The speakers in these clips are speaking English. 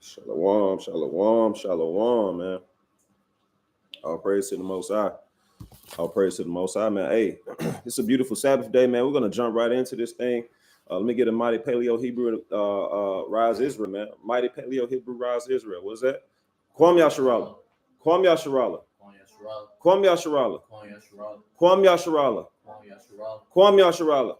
Shalom, shalom, shalom, man. All praise to the Most High. All praise to the Most High, man. Hey, it's a beautiful Sabbath day, man. We're gonna jump right into this thing. Let me get a mighty Paleo Hebrew rise Israel, man. Mighty Paleo Hebrew rise Israel. What's that? Kwam Yasharala. Kwam Yasharala. Kwam Yasharala. Kwam Yasharala. Kwam Yasharala.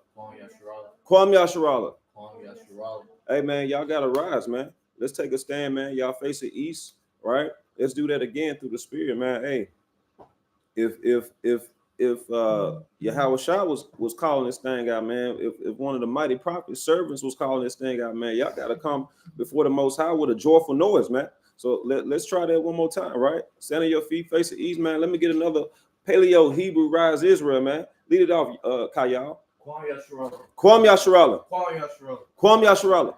Kwam Yasharala. Hey, man, y'all gotta rise, man. Let's take a stand, man. Y'all face the east, right? Let's do that again through the spirit, man. Hey, if Yahweh Shah was calling this thing out, man, if one of the mighty prophet servants was calling this thing out, man, y'all gotta come before the Most High with a joyful noise, man. So let's try that one more time, right? Stand on your feet, face the east, man. Let me get another Paleo Hebrew rise Israel, man. Lead it off, Kayal. Kwam Yasharala. Kwam Yasharala. Kwam Yasharala.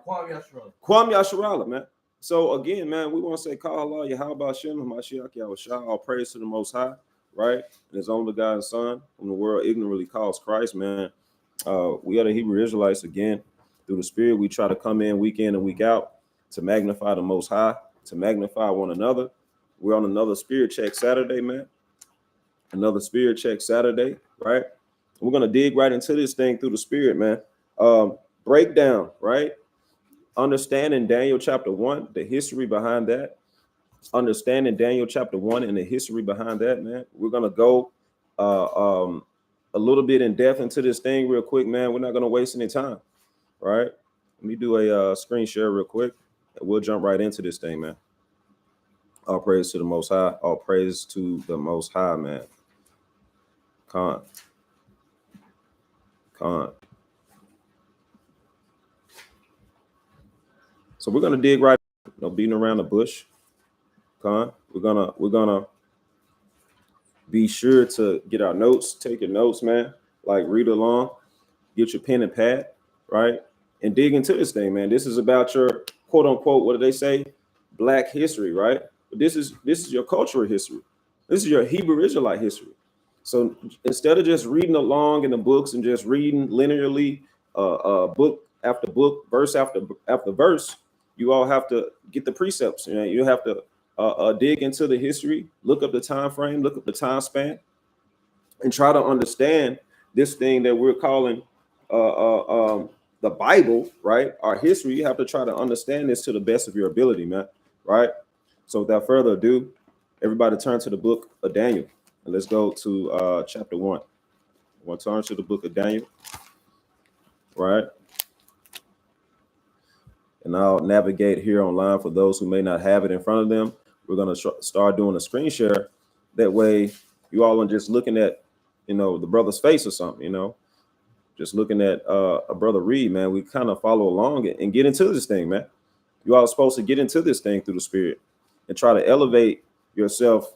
Kwam Yasharala, man. So again, man, we want to say, call Allah, Yahweh Shem, Mashiach Yahweh Shah, all praise to the Most High, right? And his only God and Son, whom the world ignorantly calls Christ, man. We are the Hebrew Israelites again. Through the Spirit, we try to come in week in and week out to magnify the Most High, to magnify one another. We're on another Spirit Check Saturday, man. Another Spirit Check Saturday, right? We're going to dig right into this thing through the Spirit, man. Breakdown, right? Understanding Daniel chapter 1, the history behind that. Understanding Daniel chapter 1 and the history behind that, man. We're going to go a little bit in depth into this thing real quick, man. We're not going to waste any time, right? Let me do a screen share real quick, and we'll jump right into this thing, man. All praise to the Most High. All praise to the Most High, man. Con. So we're gonna dig right, no beating around the bush. Con. We're gonna be sure to get our notes, take your notes, man. Like read along, get your pen and pad, right? And dig into this thing, man. This is about your quote unquote, what do they say? Black history, right? But this is your cultural history. This is your Hebrew Israelite history. So instead of just reading along in the books and just reading linearly, book after book, verse after verse, you all have to get the precepts. You know, you have to dig into the history, look up the time frame, look up the time span, and try to understand this thing that we're calling the Bible, right? Our history. You have to try to understand this to the best of your ability, man. Right? So without further ado, everybody turn to the book of Daniel. And let's go to chapter 1. We'll turn to the book of Daniel, right? And I'll navigate here online for those who may not have it in front of them. We're going to start doing a screen share. That way, you all are just looking at, you know, the brother's face or something, you know, just looking at a brother read, man. We kind of follow along and get into this thing, man. You all are supposed to get into this thing through the Spirit and try to elevate yourself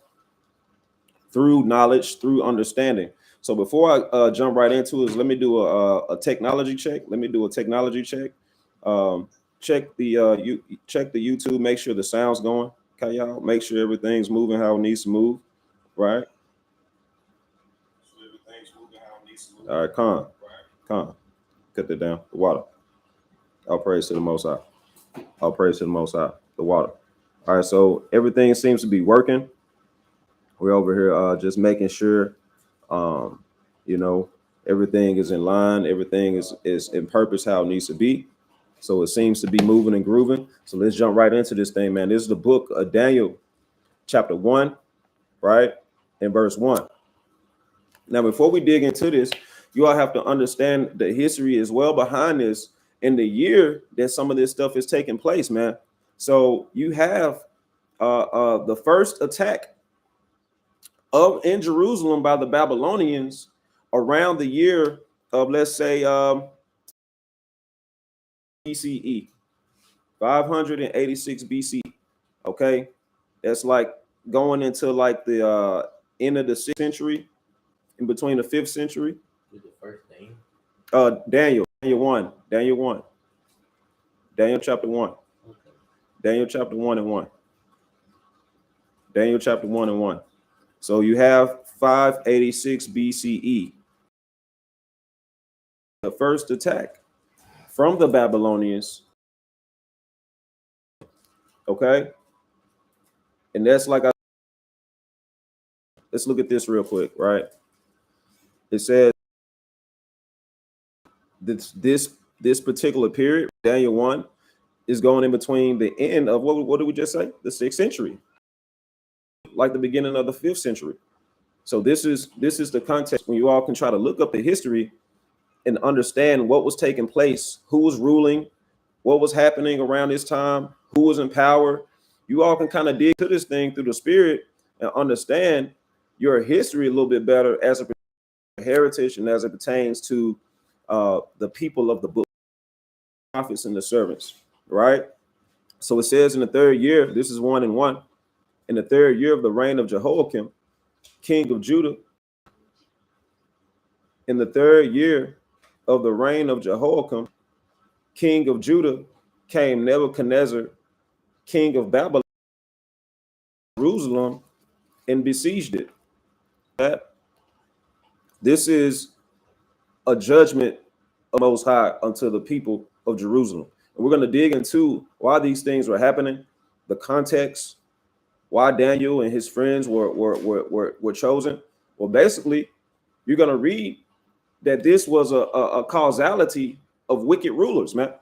through knowledge, through understanding. So before I jump right into it, let me do a technology check. Let me do a technology check. Check the YouTube. Make sure the sound's going. Okay, y'all. Make sure everything's moving how it needs to move. Right. All right, calm. Cut that down. The water. All praise to the Most High. All praise to the Most High. The water. All right, so everything seems to be working. We're over here just making sure, you know, everything is in line. Everything is in purpose how it needs to be. So it seems to be moving and grooving. So let's jump right into this thing, man. This is the book of Daniel, chapter 1, right? And verse 1. Now, before we dig into this, you all have to understand the history as well behind this and the year that some of this stuff is taking place, man. So you have the first attack in Jerusalem by the Babylonians around the year of, let's say, BCE, 586 BC. Okay, that's like going into like the end of the 6th century, in between the 5th century. The first name? Daniel 1, Daniel chapter 1, okay. Daniel chapter 1 and 1. Daniel chapter 1 and 1. So you have 586 BCE, the first attack from the Babylonians. Okay. And that's like, let's look at this real quick, right? It says this particular period, Daniel 1, is going in between the end of what did we just say? The 6th century, like the beginning of the 5th century. So this is the context when you all can try to look up the history and understand what was taking place, who was ruling, what was happening around this time, who was in power. You all can kind of dig to this thing through the spirit and understand your history a little bit better as a heritage and as it pertains to the people of the book, prophets and the servants, right? So it says in the 3rd year, this is 1 and 1, in the 3rd year of the reign of Jehoiakim, king of Judah, in the 3rd year of the reign of Jehoiakim, king of Judah, came Nebuchadnezzar, king of Babylon, Jerusalem, and besieged it. This is a judgment of Most High unto the people of Jerusalem. And we're going to dig into why these things were happening, the context, why Daniel and his friends were chosen. Well, basically, you're going to read that this was a causality of wicked rulers, man.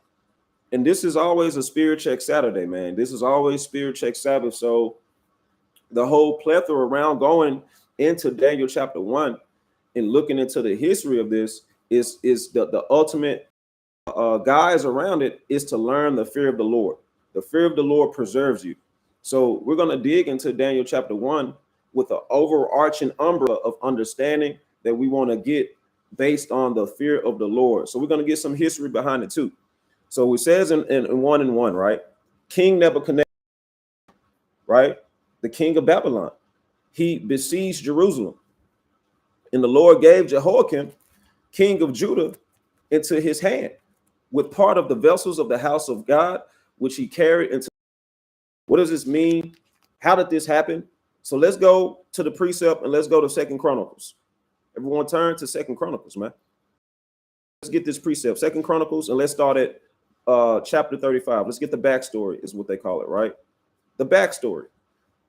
And this is always a spirit check Saturday, man. This is always spirit check Sabbath. So the whole plethora around going into Daniel chapter 1 and looking into the history of this is the ultimate guise around it is to learn the fear of the Lord. The fear of the Lord preserves you. So we're going to dig into Daniel chapter 1 with an overarching umbrella of understanding that we want to get based on the fear of the Lord. So we're going to get some history behind it too. So it says in 1 and 1, right? King Nebuchadnezzar, right? The king of Babylon, he besieged Jerusalem. And the Lord gave Jehoiakim, king of Judah, into his hand with part of the vessels of the house of God, which he carried into. What does this mean? How did this happen? So let's go to the precept and let's go to 2 Chronicles. Everyone turn to 2 Chronicles, man. Let's get this precept, 2 Chronicles, and let's start at chapter 35. Let's get the backstory, is what they call it, right? The backstory.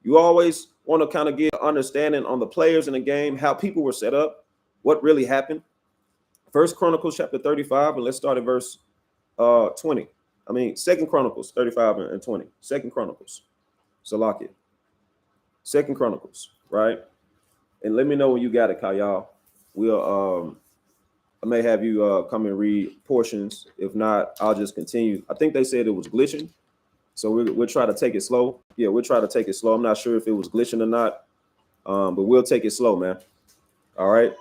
You always want to kind of get understanding on the players in the game, how people were set up, what really happened. 1 Chronicles chapter 35, and let's start at verse 20. I mean, 2 Chronicles 35 and 20. 2 Chronicles. Salakia. 2 Chronicles, right? And let me know when you got it, Kyle. We'll I may have you come and read portions. If not, I'll just continue. I think they said it was glitching. So we'll try to take it slow. Yeah, we'll try to take it slow. I'm not sure if it was glitching or not, but we'll take it slow, man. All right.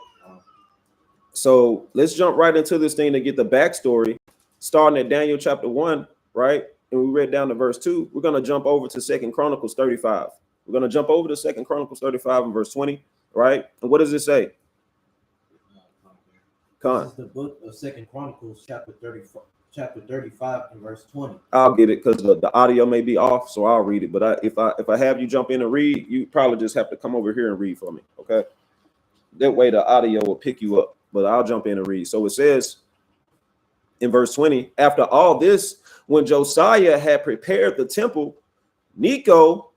So let's jump right into this thing to get the backstory, starting at Daniel chapter 1, right? And we read down to verse 2. We're going to jump over to 2 Chronicles 35. We're going to jump over to 2 Chronicles 35 and verse 20, right? And what does it say? This is the book of 2 Chronicles, chapter 35 and verse 20. I'll get it because the audio may be off, so I'll read it. But if I have you jump in and read, you probably just have to come over here and read for me, okay? That way the audio will pick you up, but I'll jump in and read. So it says in verse 20, after all this, when Josiah had prepared the temple, Necho,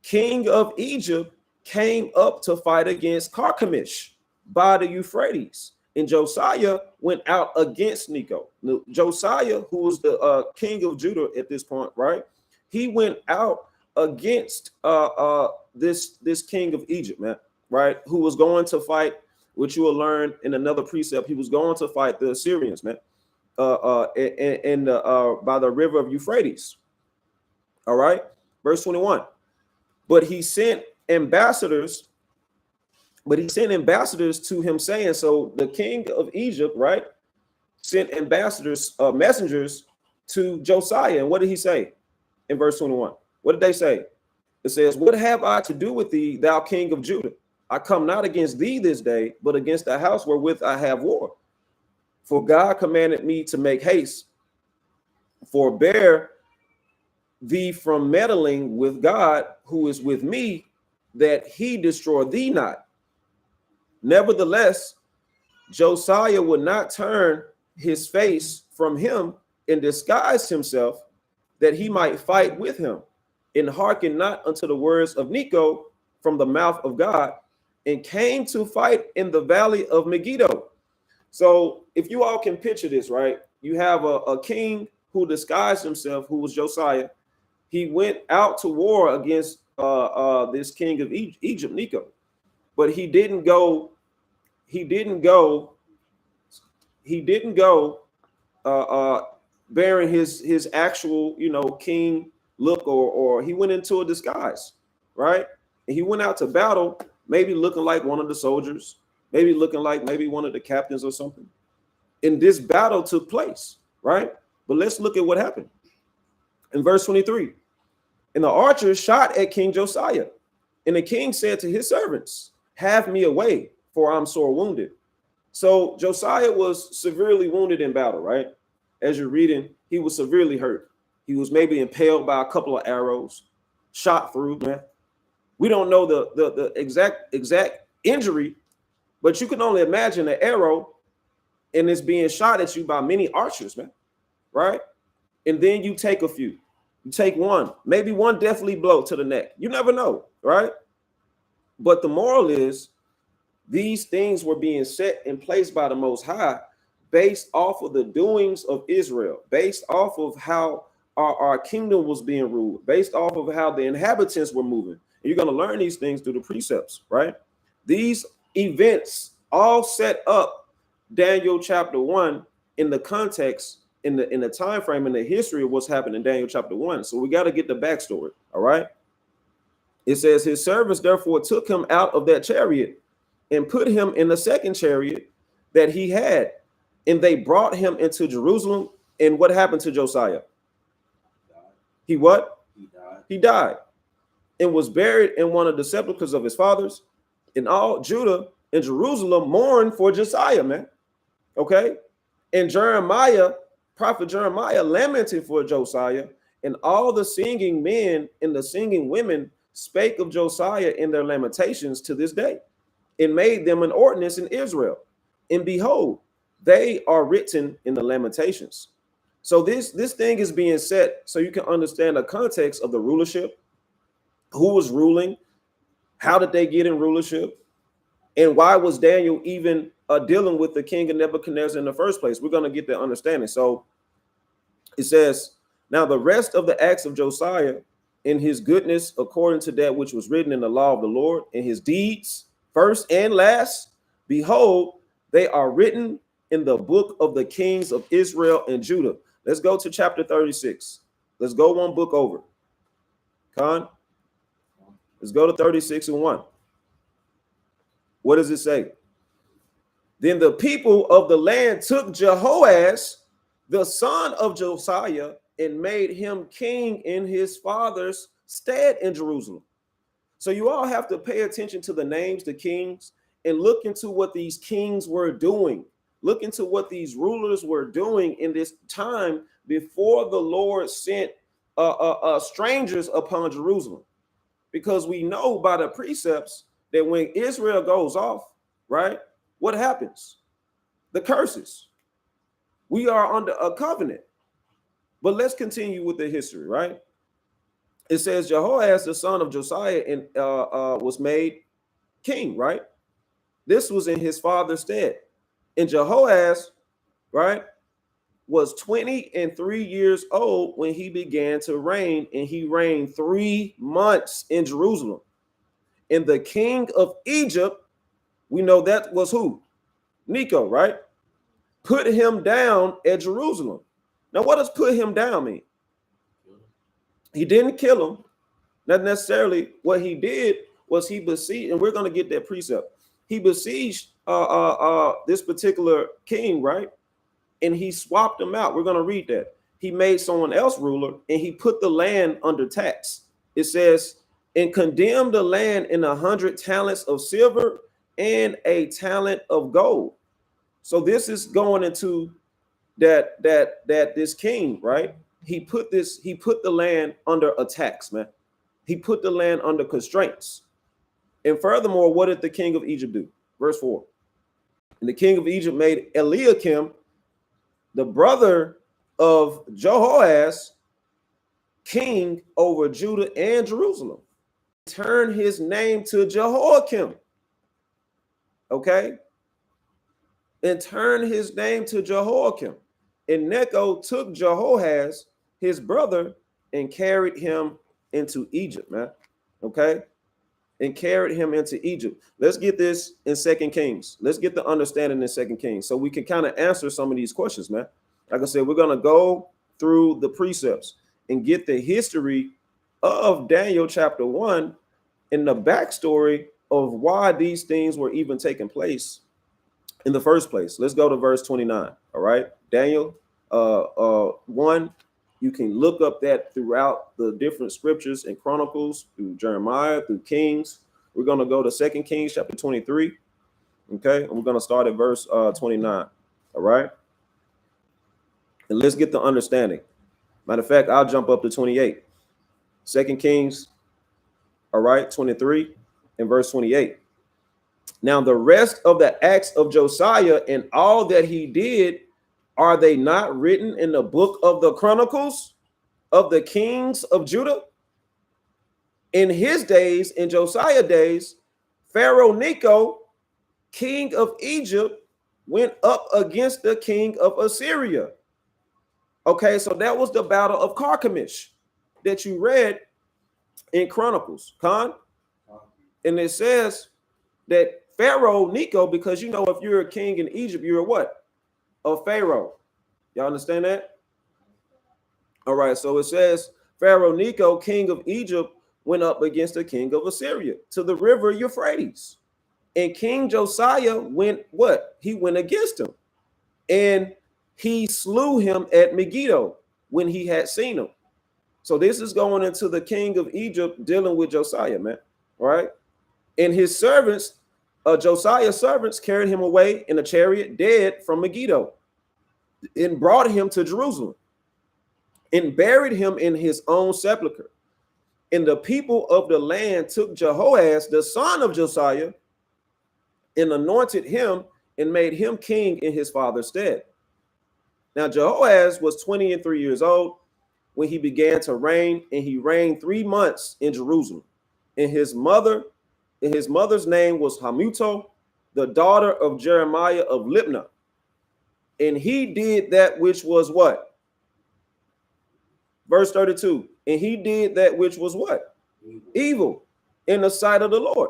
king of Egypt, came up to fight against Carchemish by the Euphrates. And Josiah went out against Necho. Josiah, who was the king of Judah at this point, right? He went out against this king of Egypt, man, right? Who was going to fight, which you will learn in another precept. He was going to fight the Assyrians, man, by the river of Euphrates. All right, verse 21. But he sent ambassadors to him, saying, so the king of Egypt, right, sent ambassadors, messengers to Josiah. And what did he say in verse 21? What did they say? It says, what have I to do with thee, thou king of Judah? I come not against thee this day, but against the house wherewith I have war. For God commanded me to make haste, forbear thee from meddling with God, who is with me, that he destroy thee not. Nevertheless, Josiah would not turn his face from him and disguise himself, that he might fight with him, and hearken not unto the words of Necho from the mouth of God, and came to fight in the valley of Megiddo. So if you all can picture this, right? You have a king who disguised himself, who was Josiah. He went out to war against this king of Egypt, Necho, but he didn't go. He didn't go. He didn't go bearing his actual, king look, or he went into a disguise, right? And he went out to battle, maybe looking like one of the soldiers, maybe looking like maybe one of the captains or something. And this battle took place, right? But let's look at what happened in verse 23. And the archers shot at King Josiah, and the king said to his servants, "Have me away, for I'm sore wounded." So Josiah was severely wounded in battle, right? As you're reading, he was severely hurt. He was maybe impaled by a couple of arrows, shot through, man. We don't know the exact injury, but you can only imagine an arrow and it's being shot at you by many archers, man, right? And then you take a few. You take one, maybe one deathly blow to the neck. You never know, right? But the moral is, these things were being set in place by the Most High based off of the doings of Israel, based off of how our kingdom was being ruled, based off of how the inhabitants were moving. And you're going to learn these things through the precepts, right? These events all set up Daniel chapter 1 in the context, in the time frame, in the history of what's happened in Daniel chapter 1. So we got to get the backstory, all right? It says, his servants therefore took him out of that chariot and put him in the second chariot that he had, and they brought him into Jerusalem. And what happened to Josiah? He what? He died and was buried in one of the sepulchres of his fathers. And all Judah and Jerusalem mourned for Josiah, man. Okay? And Jeremiah, prophet Jeremiah, lamented for Josiah, and all the singing men and the singing women spake of Josiah in their lamentations to this day, and made them an ordinance in Israel. And behold, they are written in the lamentations. So this thing is being set so you can understand the context of the rulership, who was ruling, how did they get in rulership, and why was Daniel even dealing with the king of Nebuchadnezzar in the first place. We're going to get that understanding. So it says, now the rest of the acts of Josiah in his goodness, according to that which was written in the law of the Lord, and his deeds, first and last, behold, they are written in the book of the kings of Israel and Judah. Let's go to chapter 36. Let's go one book over. Con, let's go to 36:1. What does it say? Then the people of the land took Jehoaz, the son of Josiah, and made him king in his father's stead in Jerusalem. So you all have to pay attention to the names, the kings, and look into what these kings were doing. Look into what these rulers were doing in this time before the Lord sent strangers upon Jerusalem. Because we know by the precepts that when Israel goes off, right, what happens? The curses. We are under a covenant. But let's continue with the history, right? It says Jehoaz, the son of Josiah, was made king, right? This was in his father's stead. And Jehoaz, right, was 23 years old when he began to reign, and he reigned 3 months in Jerusalem. And the king of Egypt, we know that was who? Necho, right? Put him down at Jerusalem. Now, what does put him down mean? He didn't kill him. Not necessarily. What he did was he besieged, and we're going to get that precept. He besieged this particular king, right? And he swapped him out. We're going to read that. He made someone else ruler, and he put the land under tax. It says, and condemned the land in 100 talents of silver and a talent of gold. So this is going into that this king, right? He put the land under a tax, man. He put the land under constraints. And furthermore, what did the king of Egypt do? Verse 4. And the king of Egypt made Eliakim, the brother of Jehoaz, king over Judah and Jerusalem. Turn his name to Jehoiakim. Okay? And turn his name to Jehoiakim. And Necho took Jehoahaz, his brother, and carried him into Egypt, man. Okay? And carried him into Egypt. Let's get this in 2 Kings. Let's get the understanding in 2 Kings so we can kind of answer some of these questions, man. Like I said, we're going to go through the precepts and get the history of Daniel chapter 1 and the backstory of why these things were even taking place in the first place. Let's go to verse 29. All right. Daniel 1. You can look up that throughout the different scriptures and Chronicles, through Jeremiah, through Kings. We're going to go to 2 Kings chapter 23. Okay. And we're going to start at verse 29. All right. And let's get the understanding. Matter of fact, I'll jump up to 28. 2 Kings, all right, 23 and verse 28. Now the rest of the acts of Josiah and all that he did, are they not written in the book of the Chronicles of the kings of Judah? In his days, in Josiah's days, Pharaoh Necho, king of Egypt, went up against the king of Assyria. Okay, so that was the battle of Carchemish that you read in Chronicles, Khan. And it says that Pharaoh Necho, because you know, if you're a king in Egypt, you're what? A Pharaoh. Y'all understand that? All right, so it says Pharaoh Necho, king of Egypt, went up against the king of Assyria to the river Euphrates. And King Josiah went what? He went against him. And he slew him at Megiddo when he had seen him. So this is going into the king of Egypt dealing with Josiah, man. All right. And his servants, Josiah's servants, carried him away in a chariot dead from Megiddo and brought him to Jerusalem and buried him in his own sepulchre. And the people of the land took Jehoahaz, the son of Josiah, and anointed him and made him king in his father's stead. Now, Jehoahaz was 23 years old when he began to reign, and he reigned 3 months in Jerusalem. And his mother's name was Hamutal, the daughter of Jeremiah of Libnah. And he did that which was what? Verse 32. And he did that which was what? Evil in the sight of the Lord.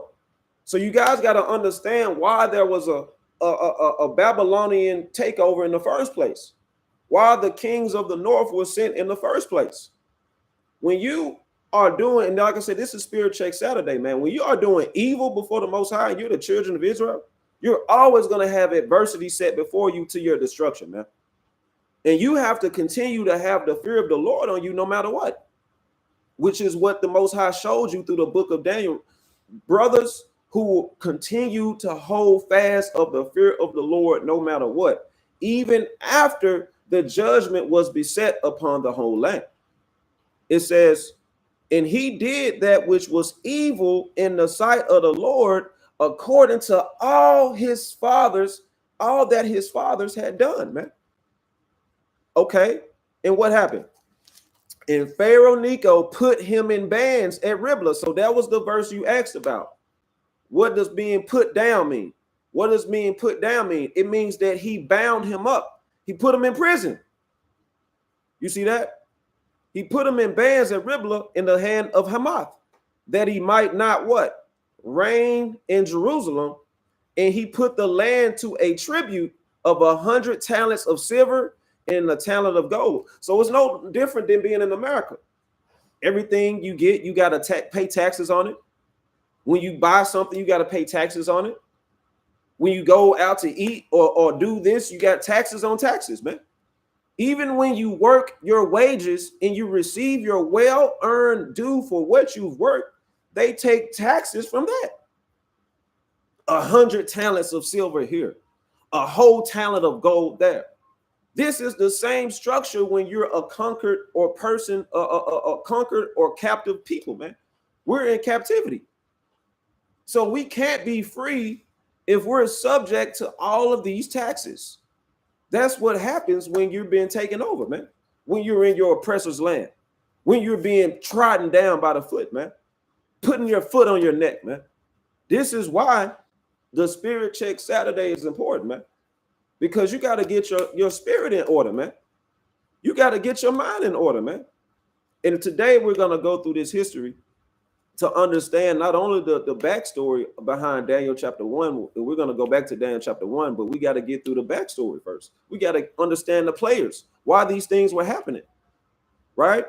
So you guys got to understand why there was a Babylonian takeover in the first place. Why the kings of the north were sent in the first place. When you are doing, and like I said, this is Spirit Check Saturday, man. When you are doing evil before the Most High and you're the children of Israel, you're always going to have adversity set before you to your destruction, man. And you have to continue to have the fear of the Lord on you no matter what, which is what the Most High showed you through the book of Daniel. Brothers who continue to hold fast of the fear of the Lord no matter what, even after the judgment was beset upon the whole land. It says, and he did that which was evil in the sight of the Lord, according to all his fathers, all that his fathers had done, man. Okay, and what happened? And Pharaoh Necho put him in bands at Riblah. So that was the verse you asked about. What does being put down mean? What does being put down mean? It means that he bound him up. He put him in prison. You see that? He put him in bands at Riblah in the hand of Hamath, that he might not what? Reign in Jerusalem. And he put the land to a tribute of 100 talents of silver and a talent of gold. So it's no different than being in America. Everything you get, you got to pay taxes on it. When you buy something, you got to pay taxes on it. When you go out to eat or do this, you got taxes on taxes, man. Even when you work your wages and you receive your well-earned due for what you've worked, they take taxes from that. 100 talents of silver here, a whole talent of gold there. This is the same structure when you're a conquered or person, a conquered or captive people, man. We're in captivity. So we can't be free if we're subject to all of these taxes. That's what happens when you're being taken over, man. When you're in your oppressor's land. when you're being trodden down by the foot, man, putting your foot on your neck, man. This is why the spirit check Saturday is important, man, because you got to get your spirit in order, man. You got to get your mind in order, man. And today we're going to go through this history to understand not only the backstory behind Daniel chapter 1, we're going to go back to Daniel chapter 1, but we got to get through the backstory first. We got to understand the players, why these things were happening, right?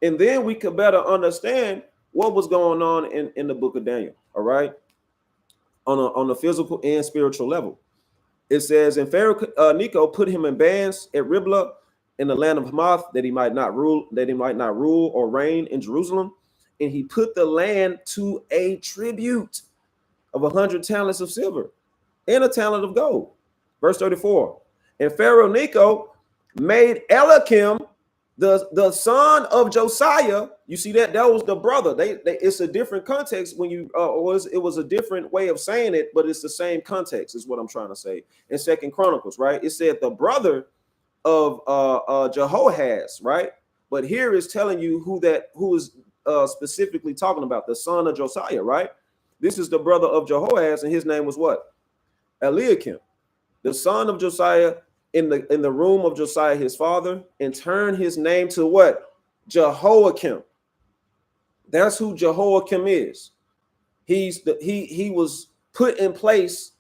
And then we could better understand what was going on in the book of Daniel, all right, on a physical and spiritual level. It says, and Pharaoh Necho put him in bands at Riblah in the land of Hamath, that he might not rule or reign in Jerusalem. And he put the land to a tribute of 100 talents of silver and a talent of gold. Verse 34. And Pharaoh Necho made Eliakim, the son of Josiah. You see that was the brother. It's a different context when you it was a different way of saying it, but it's the same context is what I'm trying to say. In Second Chronicles, right? It said the brother of Jehoahaz, right? But here is telling you who is specifically talking about, the son of Josiah, right? This is the brother of Jehoahaz, and his name was what? Eliakim, the son of Josiah, in the room of Josiah his father, and turned his name to what? Jehoiakim. That's who Jehoiakim is. He was put in place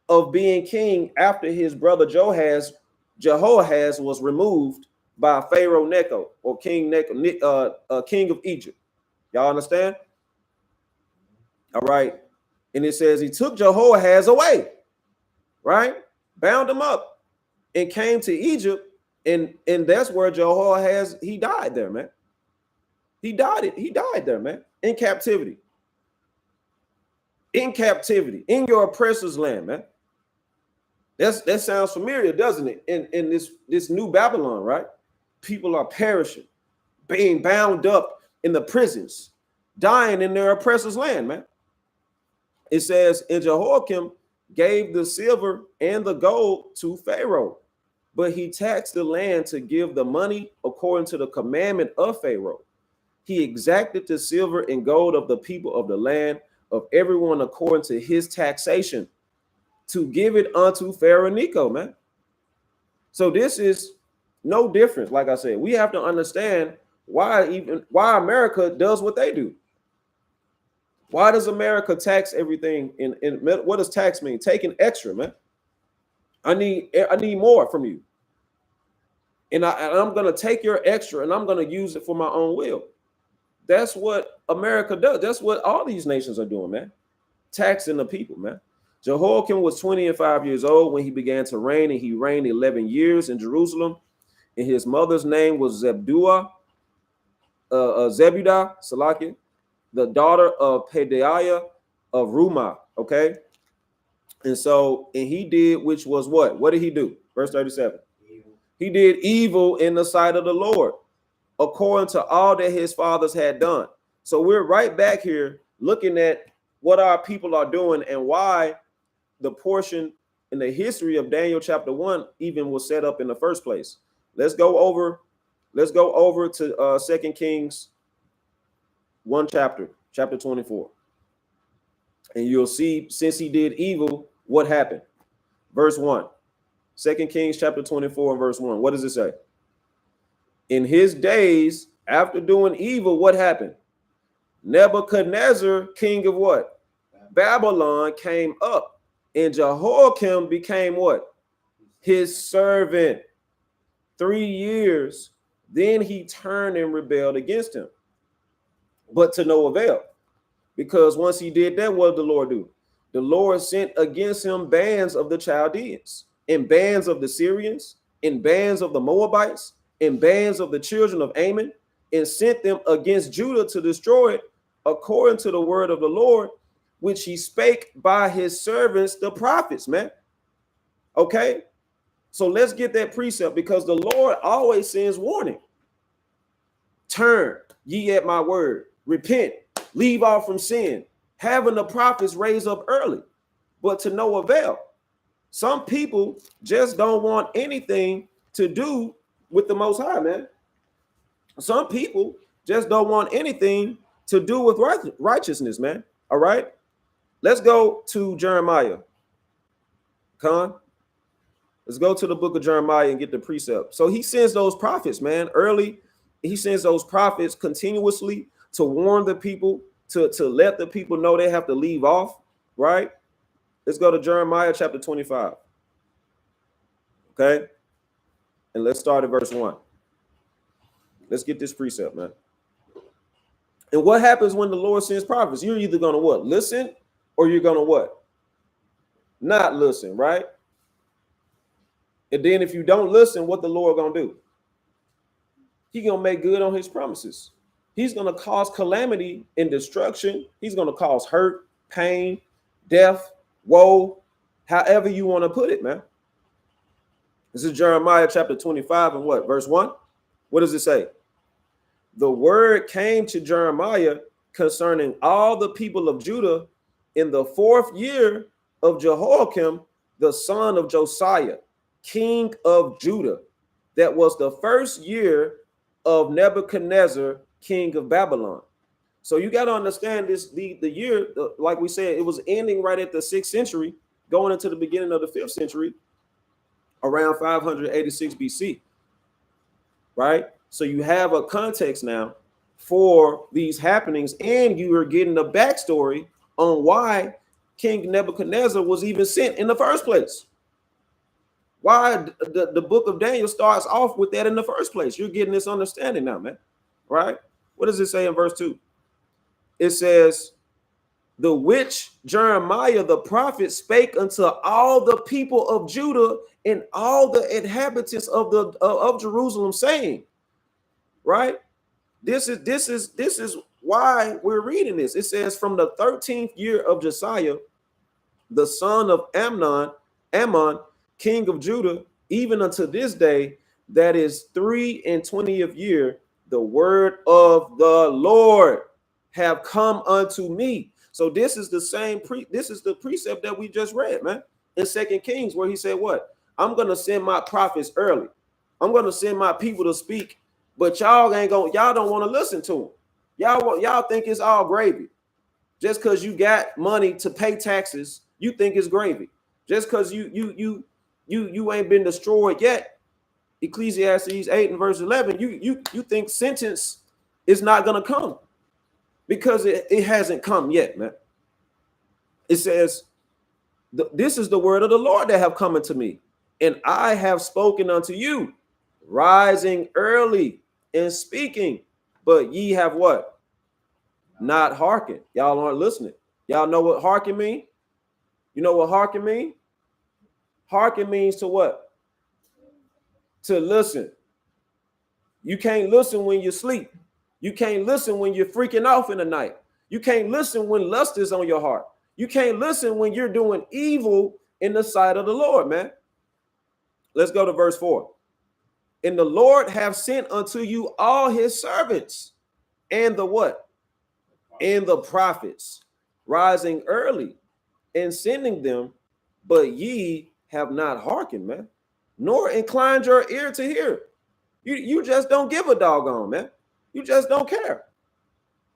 of being king after his brother Jehoahaz was removed by Pharaoh Necho, or King Necho, king of Egypt. Y'all understand? All right. And it says he took Jehoahaz away, right? Bound him up and came to Egypt. And that's where Jehoahaz, he died there, man. He died there, man, in captivity. In captivity, in your oppressor's land, man. That sounds familiar, doesn't it? In this new Babylon, right? People are perishing, being bound up in the prisons, dying in their oppressor's land, man. It says, and Jehoiakim gave the silver and the gold to Pharaoh, but he taxed the land to give the money according to the commandment of Pharaoh. He exacted the silver and gold of the people of the land, of everyone according to his taxation, to give it unto Pharaoh Necho, man. So this is no difference. Like I said, we have to understand why America does what they do. Why does America tax everything? What does tax mean? Taking extra, man. I need more from you. And I'm going to take your extra and I'm going to use it for my own will. That's what America does. That's what all these nations are doing, man. Taxing the people, man. Jehoiakim was 25 years old when he began to reign, and he reigned 11 years in Jerusalem. And his mother's name was Zebudah, Salakia, the daughter of Pedaiah of Rumah. Okay. And he did, which was what? What did he do? Verse 37. He did evil in the sight of the Lord, according to all that his fathers had done. So we're right back here looking at what our people are doing and why the portion in the history of Daniel chapter 1 even was set up in the first place. Let's go over to 2 Kings 1 chapter 24. And you'll see, since he did evil, what happened. Verse 1. 2 Kings chapter 24 and verse 1. What does it say? In his days, after doing evil, what happened? Nebuchadnezzar, king of what? Babylon, came up, and Jehoiakim became what? His servant. 3 years. Then he turned and rebelled against him, but to no avail. Because once he did that, what did the Lord do? The Lord sent against him bands of the Chaldeans, and bands of the Syrians, and bands of the Moabites, and bands of the children of Ammon, and sent them against Judah to destroy it, according to the word of the Lord, which he spake by his servants, the prophets, man. Okay? So let's get that precept, because the Lord always sends warning. Turn ye at my word, repent, leave off from sin, having the prophets raised up early, but to no avail. Some people just don't want anything to do with the Most High, man. Some people just don't want anything to do with righteousness, man. All right. Let's go to Jeremiah. Con. Let's go to the book of Jeremiah and get the precept. So he sends those prophets, man, early. He sends those prophets continuously to warn the people, to let the people know they have to leave off, right? Let's go to Jeremiah chapter 25. Okay. And let's start at verse 1. Let's get this precept, man. And what happens when the Lord sends prophets? You're either going to what? Listen, or you're going to what? Not listen, right? And then if you don't listen, what the Lord going to do? He's going to make good on his promises. He's going to cause calamity and destruction. He's going to cause hurt, pain, death, woe, however you want to put it, man. This is Jeremiah chapter 25 and what? Verse 1. What does it say? The word came to Jeremiah concerning all the people of Judah in the 4th year of Jehoiakim, the son of Josiah, king of Judah. That was the 1st year of Nebuchadnezzar, king of Babylon. So you got to understand this, the year, like we said, it was ending right at the 6th century, going into the beginning of the 5th century, around 586 BC, right? So you have a context now for these happenings, and you are getting a backstory on why King Nebuchadnezzar was even sent in the first place. Why the book of Daniel starts off with that in the first place. You're getting this understanding now, man, right? What does it say in verse 2? It says, the which Jeremiah the prophet spake unto all the people of Judah and all the inhabitants of Jerusalem, saying, right? This is why we're reading this. It says, from the 13th year of Josiah, the son of Ammon, king of Judah, even unto this day, that is 23 year, the word of the Lord have come unto me. So this is the same this is the precept that we just read, man, in 2 Kings, where he said what? I'm gonna send my prophets early. I'm gonna send my people to speak, but y'all don't want to listen to them. Y'all think it's all gravy. Just because you got money to pay taxes, you think it's gravy. Just because you ain't been destroyed yet. Ecclesiastes 8 and verse 11, you think sentence is not gonna come, because it hasn't come yet, man. It says, this is the word of the Lord that have come unto me, and I have spoken unto you, rising early and speaking, but ye have what? Not hearkened. Y'all aren't listening. Y'all know what hearken mean? You know what hearken mean? Hearken means to what? To listen. You can't listen when you sleep. You can't listen when you're freaking off in the night. You can't listen when lust is on your heart. You can't listen when you're doing evil in the sight of the Lord, man. Let's go to verse 4. And the Lord have sent unto you all his servants, and the what? And the prophets, rising early and sending them, but ye have not hearkened, man, nor inclined your ear to hear. You just don't give a doggone, man. You just don't care.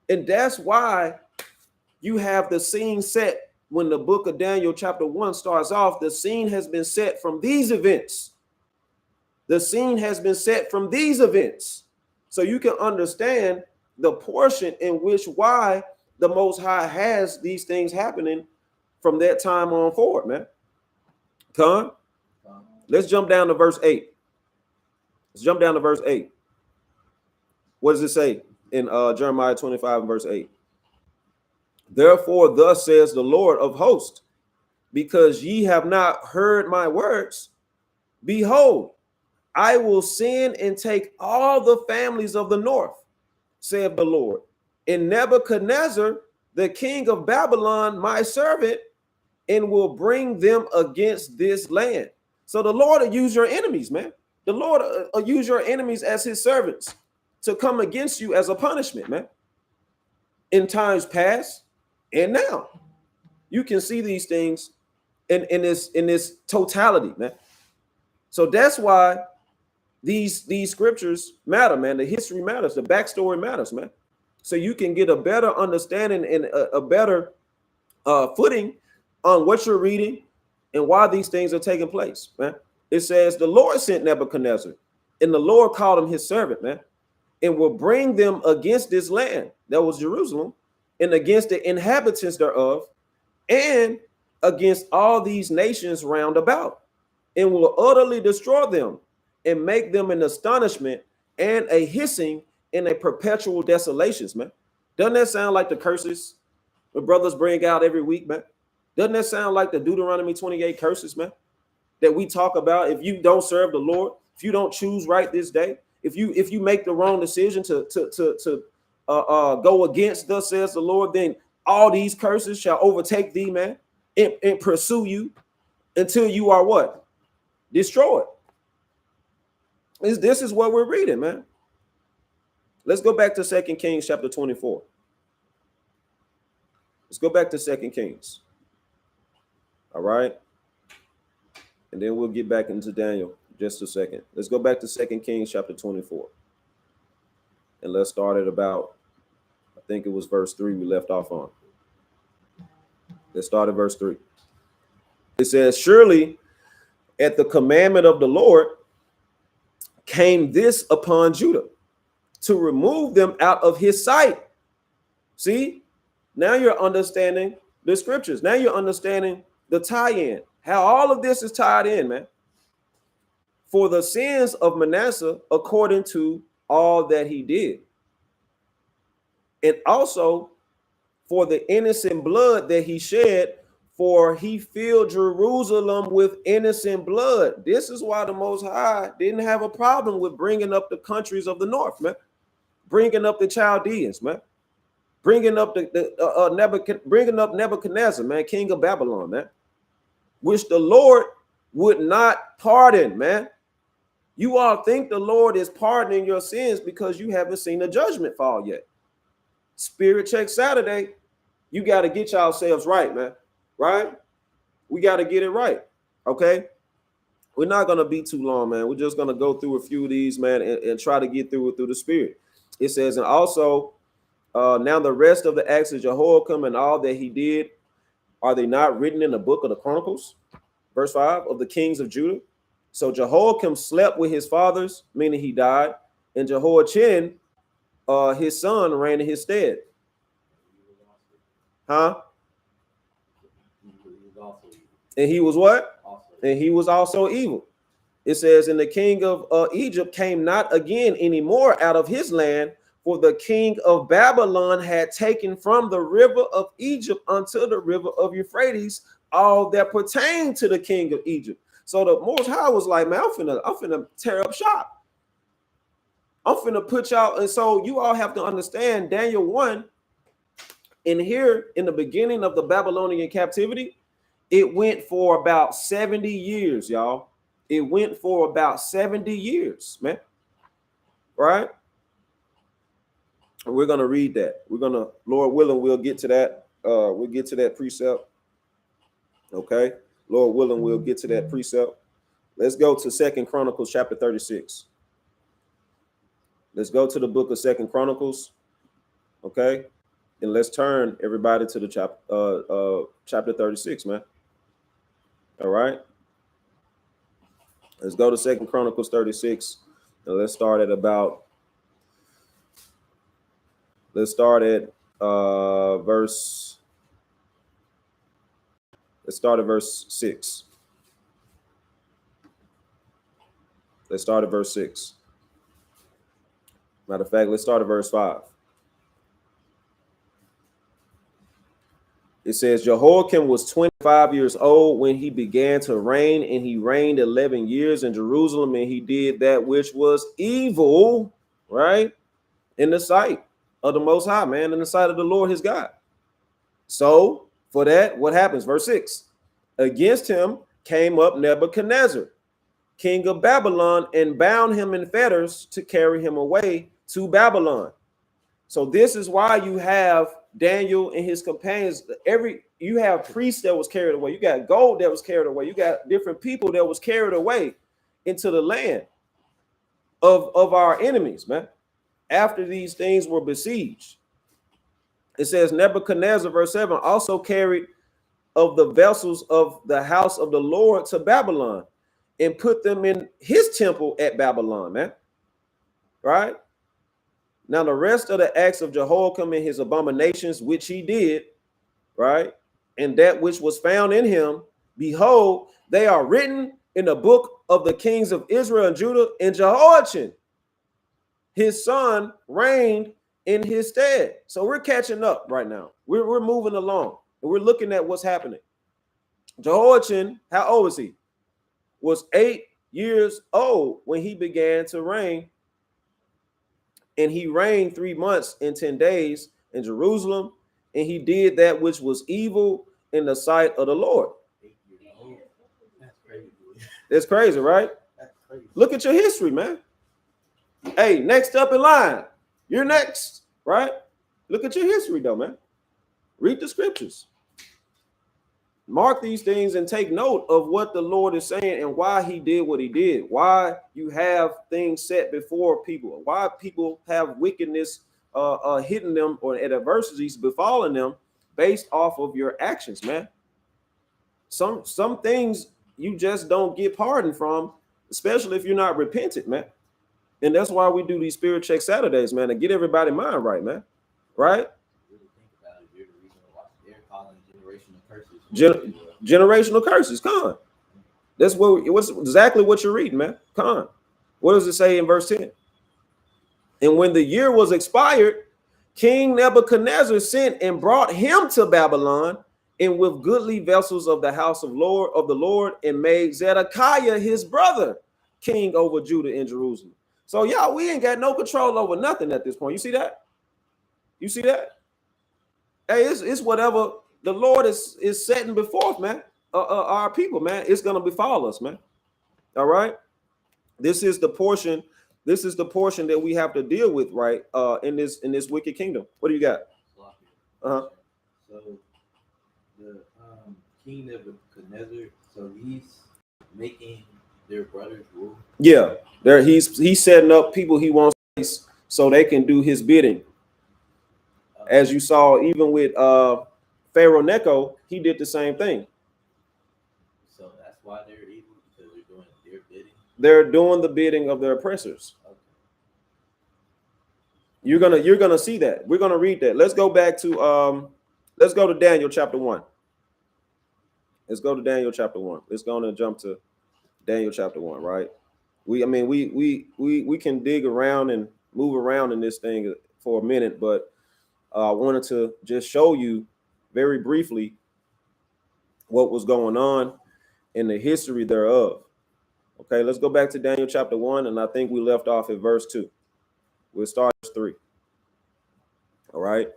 And that's why you have the scene set when the book of Daniel chapter 1 starts off. The scene has been set from these events. The scene has been set from these events. So you can understand the portion in which why the Most High has these things happening from that time on forward, man. Con? Let's jump down to verse 8. Let's jump down to verse 8. What does it say in Jeremiah 25 and verse 8? Therefore, thus says the Lord of hosts, because ye have not heard my words, behold, I will send and take all the families of the north, saith the Lord, and Nebuchadnezzar, the king of Babylon, my servant, and will bring them against this land. So the Lord will use your enemies, man. The Lord will use your enemies as his servants to come against you as a punishment, man. In times past and now, you can see these things in this totality, man. So that's why these scriptures matter, man. The history matters, the backstory matters, man. So you can get a better understanding and a better footing on what you're reading and why these things are taking place, man. It says the Lord sent Nebuchadnezzar, and the Lord called him his servant, man, and will bring them against this land, that was Jerusalem, and against the inhabitants thereof, and against all these nations round about, and will utterly destroy them and make them an astonishment and a hissing and a perpetual desolations, man. Doesn't that sound like the curses the brothers bring out every week, man? Doesn't that sound like the Deuteronomy 28 curses, man, that we talk about? If you don't serve the Lord, if you don't choose right this day, if you make the wrong decision to go against thus says the Lord, then all these curses shall overtake thee, man, and pursue you until you are what? Destroyed. This is what we're reading, man. Let's go back to 2 Kings chapter 24. Let's go back to 2 Kings. All right. And then we'll get back into Daniel just a second. Let's go back to 2 Kings chapter 24. And let's start at about, I think it was verse 3 we left off on. Let's start at verse 3. It says, surely at the commandment of the Lord came this upon Judah, to remove them out of his sight. See, now you're understanding the scriptures. Now you're understanding the tie-in, how all of this is tied in, man. For the sins of Manasseh, according to all that he did. And also for the innocent blood that he shed, for he filled Jerusalem with innocent blood. This is why the Most High didn't have a problem with bringing up the countries of the north, man. Bringing up the Chaldeans, man. Bringing up bringing up Nebuchadnezzar, man, king of Babylon, man, which the Lord would not pardon, man. You all think the Lord is pardoning your sins because you haven't seen the judgment fall yet. Spirit check Saturday, you got to get yourselves right, man. Right? We got to get it right. Okay. We're not going to be too long, man. We're just going to go through a few of these, man, and try to get through it through the Spirit. It says, and also now the rest of the acts of Jehoiakim and all that he did, are they not written in the book of the Chronicles? Verse 5 of the kings of Judah. So Jehoiakim slept with his fathers, meaning he died, and Jehoiachin, his son, reigned in his stead. Huh? And he was what? And he was also evil. It says, and the king of Egypt came not again anymore out of his land, for the king of Babylon had taken from the river of Egypt unto the river of Euphrates all that pertained to the king of Egypt. So the Most High was like, man, I'm finna tear up shop. I'm finna put y'all. And so you all have to understand Daniel 1. In here, in the beginning of the Babylonian captivity, it went for about 70 years, y'all. It went for about 70 years, man. Right? And we're going to read that. We're going to, Lord willing, we'll get to that. We'll get to that precept. Okay? Lord willing, we'll get to that precept. Let's go to 2 Chronicles chapter 36. Let's go to the book of 2 Chronicles. Okay? And let's turn everybody to the chapter 36, man. All right. Let's go to 2 Chronicles 36. And let's start at verse 6. Let's start at verse 6. Matter of fact, let's start at verse 5. It says, Jehoiakim was 25 years old when he began to reign, and he reigned 11 years in Jerusalem, and he did that which was evil, right, in the sight of the Most High, man, in the sight of the Lord his God. So for that, what happens? Verse 6. Against him came up Nebuchadnezzar, king of Babylon, and bound him in fetters to carry him away to Babylon. So this is why you have Daniel and his companions. You have priests that was carried away. You got gold that was carried away. You got different people that was carried away into the land. of our enemies, man. After these things were besieged, it says Nebuchadnezzar, verse 7, also carried of the vessels of the house of the Lord to Babylon and put them in his temple at Babylon, man. Right? Now, the rest of the acts of Jehoiakim and his abominations, which he did, right, and that which was found in him, behold, they are written in the book of the kings of Israel and Judah, and Jehoiachin, his son, reigned in his stead. So we're catching up right now. We're moving along, and we're looking at what's happening. Jehoiachin, how old was he? Was 8 years old when he began to reign. And he reigned 3 months and 10 days in Jerusalem, and he did that which was evil in the sight of the Lord. That's crazy. It's crazy, right? That's crazy. Look at your history, man. Hey, next up in line. You're next, right? Look at your history, though, man. Read the scriptures. Mark these things and take note of what the Lord is saying and why he did what he did. Why you have things set before people. Why people have wickedness hitting them or adversities befalling them based off of your actions, man. Some things you just don't get pardoned from, especially if you're not repentant, man. And that's why we do these Spirit Check Saturdays, man, to get everybody's mind right, man. Right? Generational curses. Come on. That's what's exactly what you're reading, man. Come on. What does it say in verse 10? And when the year was expired, King Nebuchadnezzar sent and brought him to Babylon, and with goodly vessels of the house of the Lord, and made Zedekiah his brother king over Judah and Jerusalem. So y'all, we ain't got no control over nothing at this point. You see that? You see that? Hey, it's whatever the Lord is setting before us, man. Our people, man. It's gonna befall us, man. All right. This is the portion. This is the portion that we have to deal with, right? In this wicked kingdom. What do you got? So the king Nebuchadnezzar, so he's making their brothers rule. Yeah, he's setting up people he wants so they can do his bidding. As you saw, even with Pharaoh Necho, he did the same thing. So that's why they're evil, because they're doing their bidding. They're doing the bidding of their oppressors. Okay. You're gonna see that. We're gonna read that. Let's go back to let's go to Daniel chapter 1. Let's go to Daniel chapter 1. Let's go and jump to Daniel chapter 1, right? We can dig around and move around in this thing for a minute, but I wanted to just show you very briefly what was going on in the history thereof. Okay, let's go back to Daniel chapter 1, and I think we left off at verse 2. We'll start at 3. All right.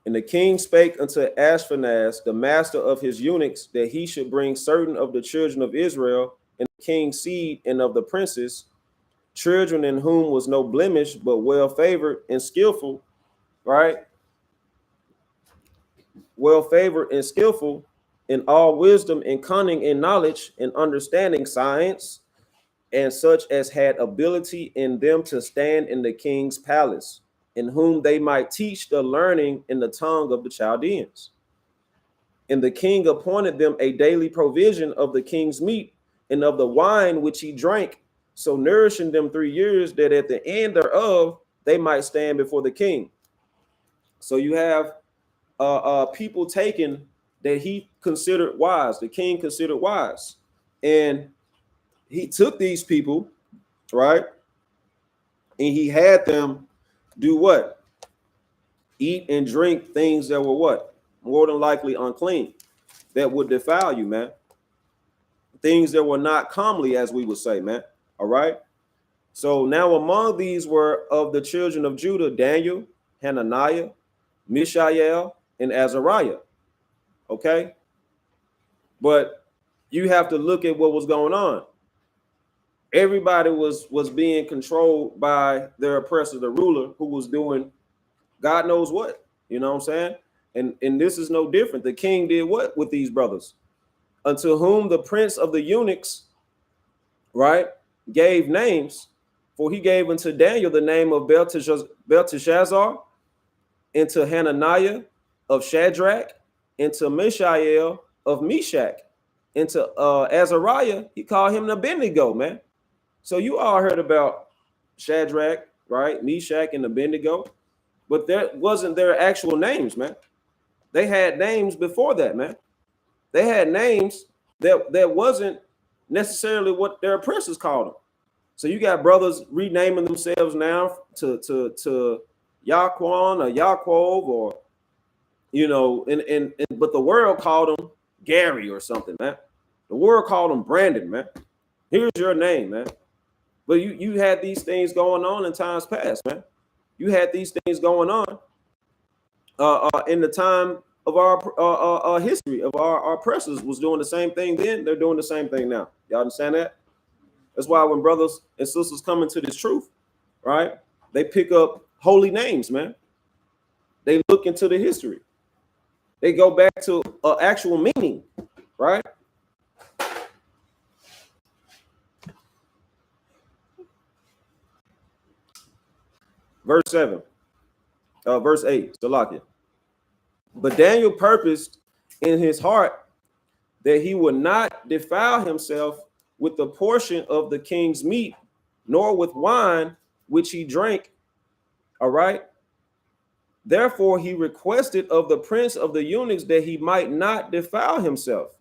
And the king spake unto Ashpenaz, the master of his eunuchs, that he should bring certain of the children of Israel and the king's seed and of the princes, children in whom was no blemish, but well favored and skillful, right? Well favored and skillful in all wisdom and cunning and knowledge and understanding science, and such as had ability in them to stand in the king's palace, in whom they might teach the learning in the tongue of the Chaldeans. And the king appointed them a daily provision of the king's meat and of the wine which he drank, so nourishing them 3 years, that at the end thereof they might stand before the king. So you have people taken that he considered wise, the king considered wise, and he took these people, right, and he had them do what? Eat and drink things that were what? More than likely unclean, that would defile you, man. Things that were not comely, as we would say, man. All right. So now among these were of the children of Judah, Daniel, Hananiah, Mishael, and Azariah. Okay. But you have to look at what was going on. Everybody was being controlled by their oppressor, the ruler, who was doing God knows what, you know what I'm saying? And this is no different. The king did what with these brothers? Unto whom the prince of the eunuchs, right, gave names, For he gave unto Daniel the name of Belteshazzar, and to Hananiah of Shadrach, and to Mishael of Meshach, and to Azariah, he called him Abednego, man. So you all heard about Shadrach, right? Meshach and Abednego, but there wasn't their actual names, man. They had names before that, man. They had names that wasn't necessarily what their oppressors called them. So you got brothers renaming themselves now to Yaquan or Yaquov, or and but the world called them Gary or something, man. The world called them Brandon, man. Here's your name, man. But you had these things going on in times past, man. You had these things going on in the time of our history of our oppressors was doing the same thing then. They're doing the same thing now. Y'all understand that? That's why when brothers and sisters come into this truth, right, they pick up holy names, man. They look into the history. They go back to actual meaning, right? Verse 7, verse 8, Salakia. But Daniel purposed in his heart that he would not defile himself with the portion of the king's meat, nor with wine which he drank. All right. Therefore, he requested of the prince of the eunuchs that he might not defile himself.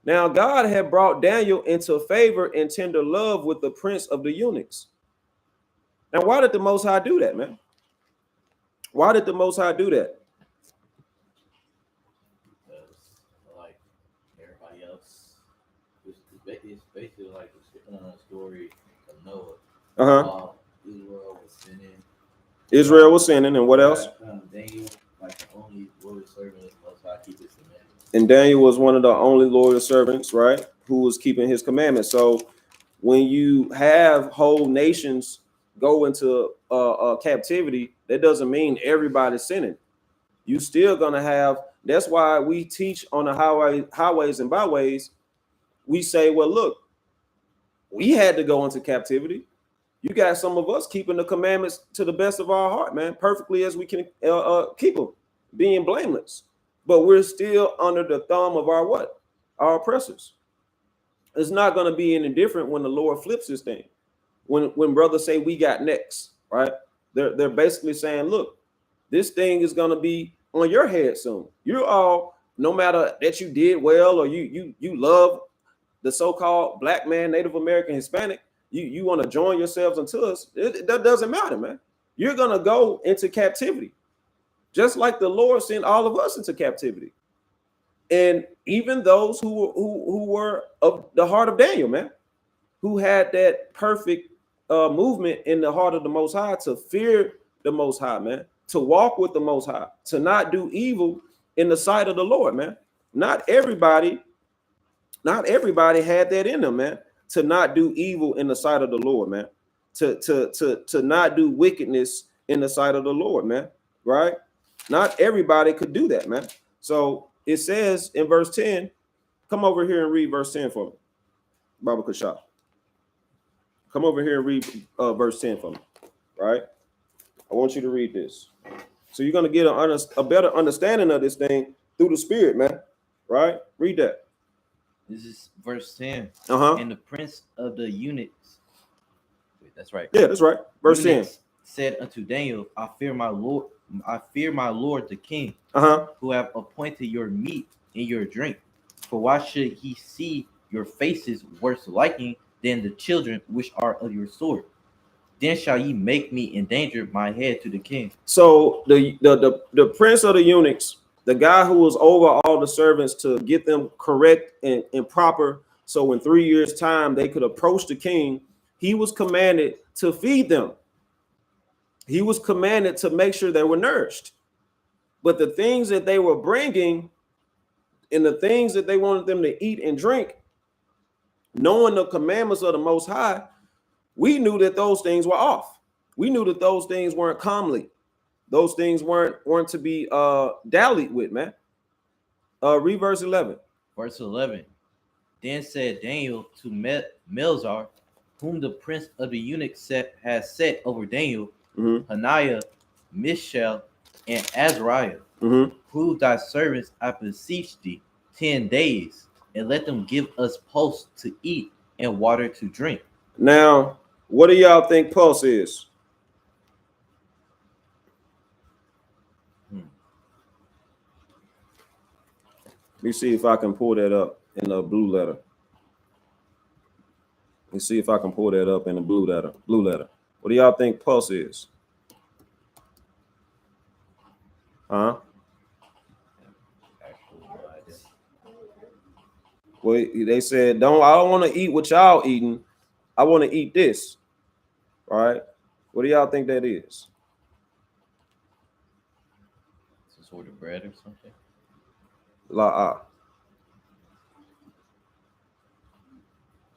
Now, God had brought Daniel into favor and tender love with the prince of the eunuchs. Now, why did the Most High do that, man? Why did the Most High do that? Because, like everybody else, it's basically like the story of Noah. Israel was sinning. Israel was sinning, and what else? Daniel, like the only loyal servant of the Most High, keep his commandments. And Daniel was one of the only loyal servants, right, who was keeping his commandments. So when you have whole nations go into captivity, that doesn't mean everybody's sinning. You still gonna have. That's why we teach on the highways and byways. We say, well, look, we had to go into captivity. You got some of us keeping the commandments to the best of our heart, man, perfectly as we can keep them, being blameless. But we're still under the thumb of our what? Our oppressors. It's not going to be any different when the Lord flips this thing. When brothers say we got next, right? They're basically saying, look, this thing is going to be on your head soon. You're all, no matter that you did well or you love the so-called black man, Native American, Hispanic, you want to join yourselves unto us, that doesn't matter, man. You're going to go into captivity, just like the Lord sent all of us into captivity. And even those who were of the heart of Daniel, man, who had that perfect movement in the heart of the Most High to fear the Most High, man, to walk with the Most High, to not do evil in the sight of the Lord, man. Not everybody had that in them, man. To not do evil in the sight of the Lord, man. To not do wickedness in the sight of the Lord, man. Right? Not everybody could do that, man. So it says in verse 10, come over here and read verse 10 for me, Baba Kashaf. Come over here and read verse 10 for me, right? I want you to read this. So you're going to get a better understanding of this thing through the Spirit, man. Right? Read that. This is verse 10. And the prince of the eunuchs. Wait, that's right. Yeah, that's right. Verse 10 said unto Daniel, I fear my Lord the king, who have appointed your meat and your drink. For why should he see your faces worse liking than the children which are of your sword? Then shall ye make me endanger my head to the king. So the prince of the eunuchs, the guy who was over all the servants to get them correct and proper, so in 3 years' time they could approach the king, he was commanded to feed them. He was commanded to make sure they were nourished. But the things that they were bringing and the things that they wanted them to eat and drink, knowing the commandments of the Most High, we knew that those things were off. We knew that those things weren't comely. Those things weren't to be dallied with, man. Read verse 11. Verse 11. Then said Daniel to Melzar, whom the prince of the eunuchs has set over Daniel, Hananiah, Mishael, and Azariah. Prove thy servants, I beseech thee, 10 days, and let them give us pulse to eat and water to drink. Now, what do y'all think pulse is? Let me see if I can pull that up in the blue letter. Let me see if I can pull that up in the blue letter. What do y'all think pulse is? Huh? Well, they said, I don't want to eat what y'all eating. I want to eat this. All right. What do y'all think that is? Some sort of bread or something?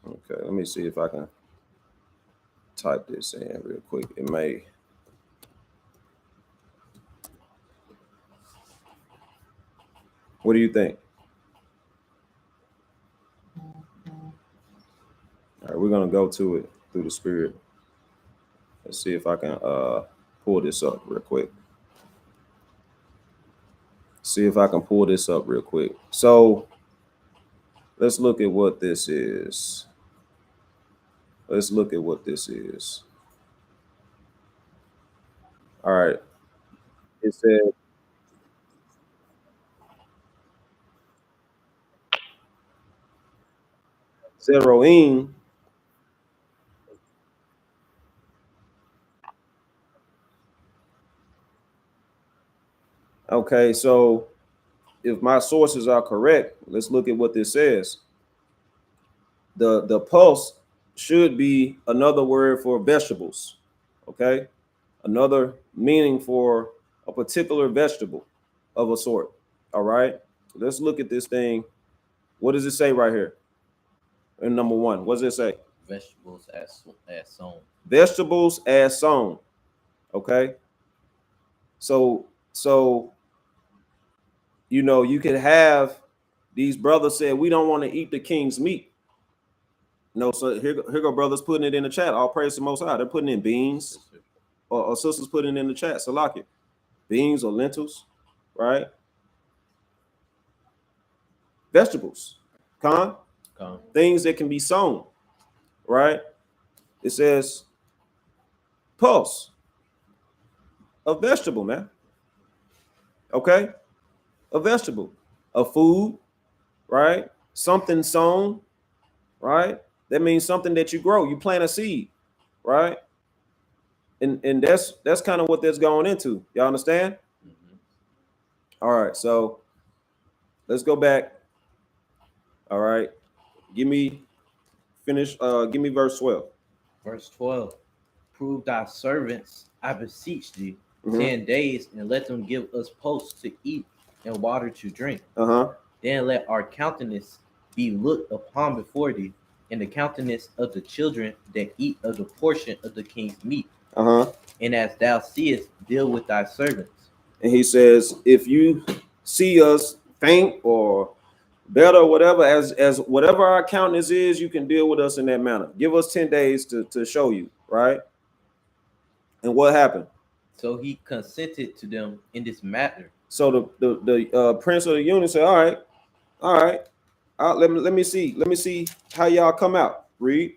Okay, let me see if I can type this in real quick. It may. What do you think? All right, we're gonna go to it through the spirit. Let's see if I can pull this up real quick. So let's look at what this is. All right. It said Zeroim. Okay, so if my sources are correct, let's look at what this says. The pulse should be another word for vegetables. Okay, another meaning for a particular vegetable of a sort. All right, let's look at this thing. What does it say right here? In number 1, what does it say? Vegetables as sown. Vegetables as sown. Okay, so you know, you could have these brothers say we don't want to eat the king's meat. No, so here go brothers putting it in the chat. All praise the Most High. They're putting in beans, or sisters putting it in the chat. Salaki, beans or lentils, right? Vegetables, things that can be sown, right? It says pulse, a vegetable, man. Okay, a vegetable, a food, right? Something sown, right? That means something that you grow. You plant a seed, right? And that's kind of what that's going into. Y'all understand? All right, so let's go back. All right, give me verse 12. Verse 12. Prove thy servants, I beseech thee, 10 days, and let them give us posts to eat and water to drink. Then let our countenance be looked upon before thee, and the countenance of the children that eat of the portion of the king's meat. And as thou seest, deal with thy servants. And he says, if you see us faint or better, whatever, as whatever our countenance is, you can deal with us in that manner. Give us 10 days to show you, right? And what happened? So he consented to them in this matter. So the prince of the eunuchs said, all right, let me see how y'all come out. Read.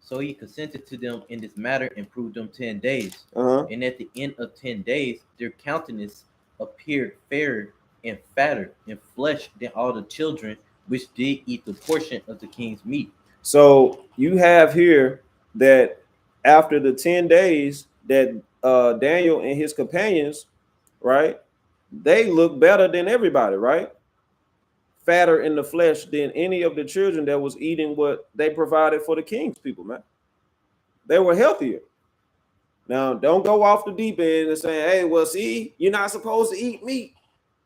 So he consented to them in this matter and proved them 10 days. And at the end of 10 days, their countenance appeared fairer and fatter in flesh than all the children which did eat the portion of the king's meat. So you have here that after the 10 days that Daniel and his companions, right, they look better than everybody, right? Fatter in the flesh than any of the children that was eating what they provided for the king's people, man. They were healthier. Now, don't go off the deep end and say, hey, well, see, you're not supposed to eat meat.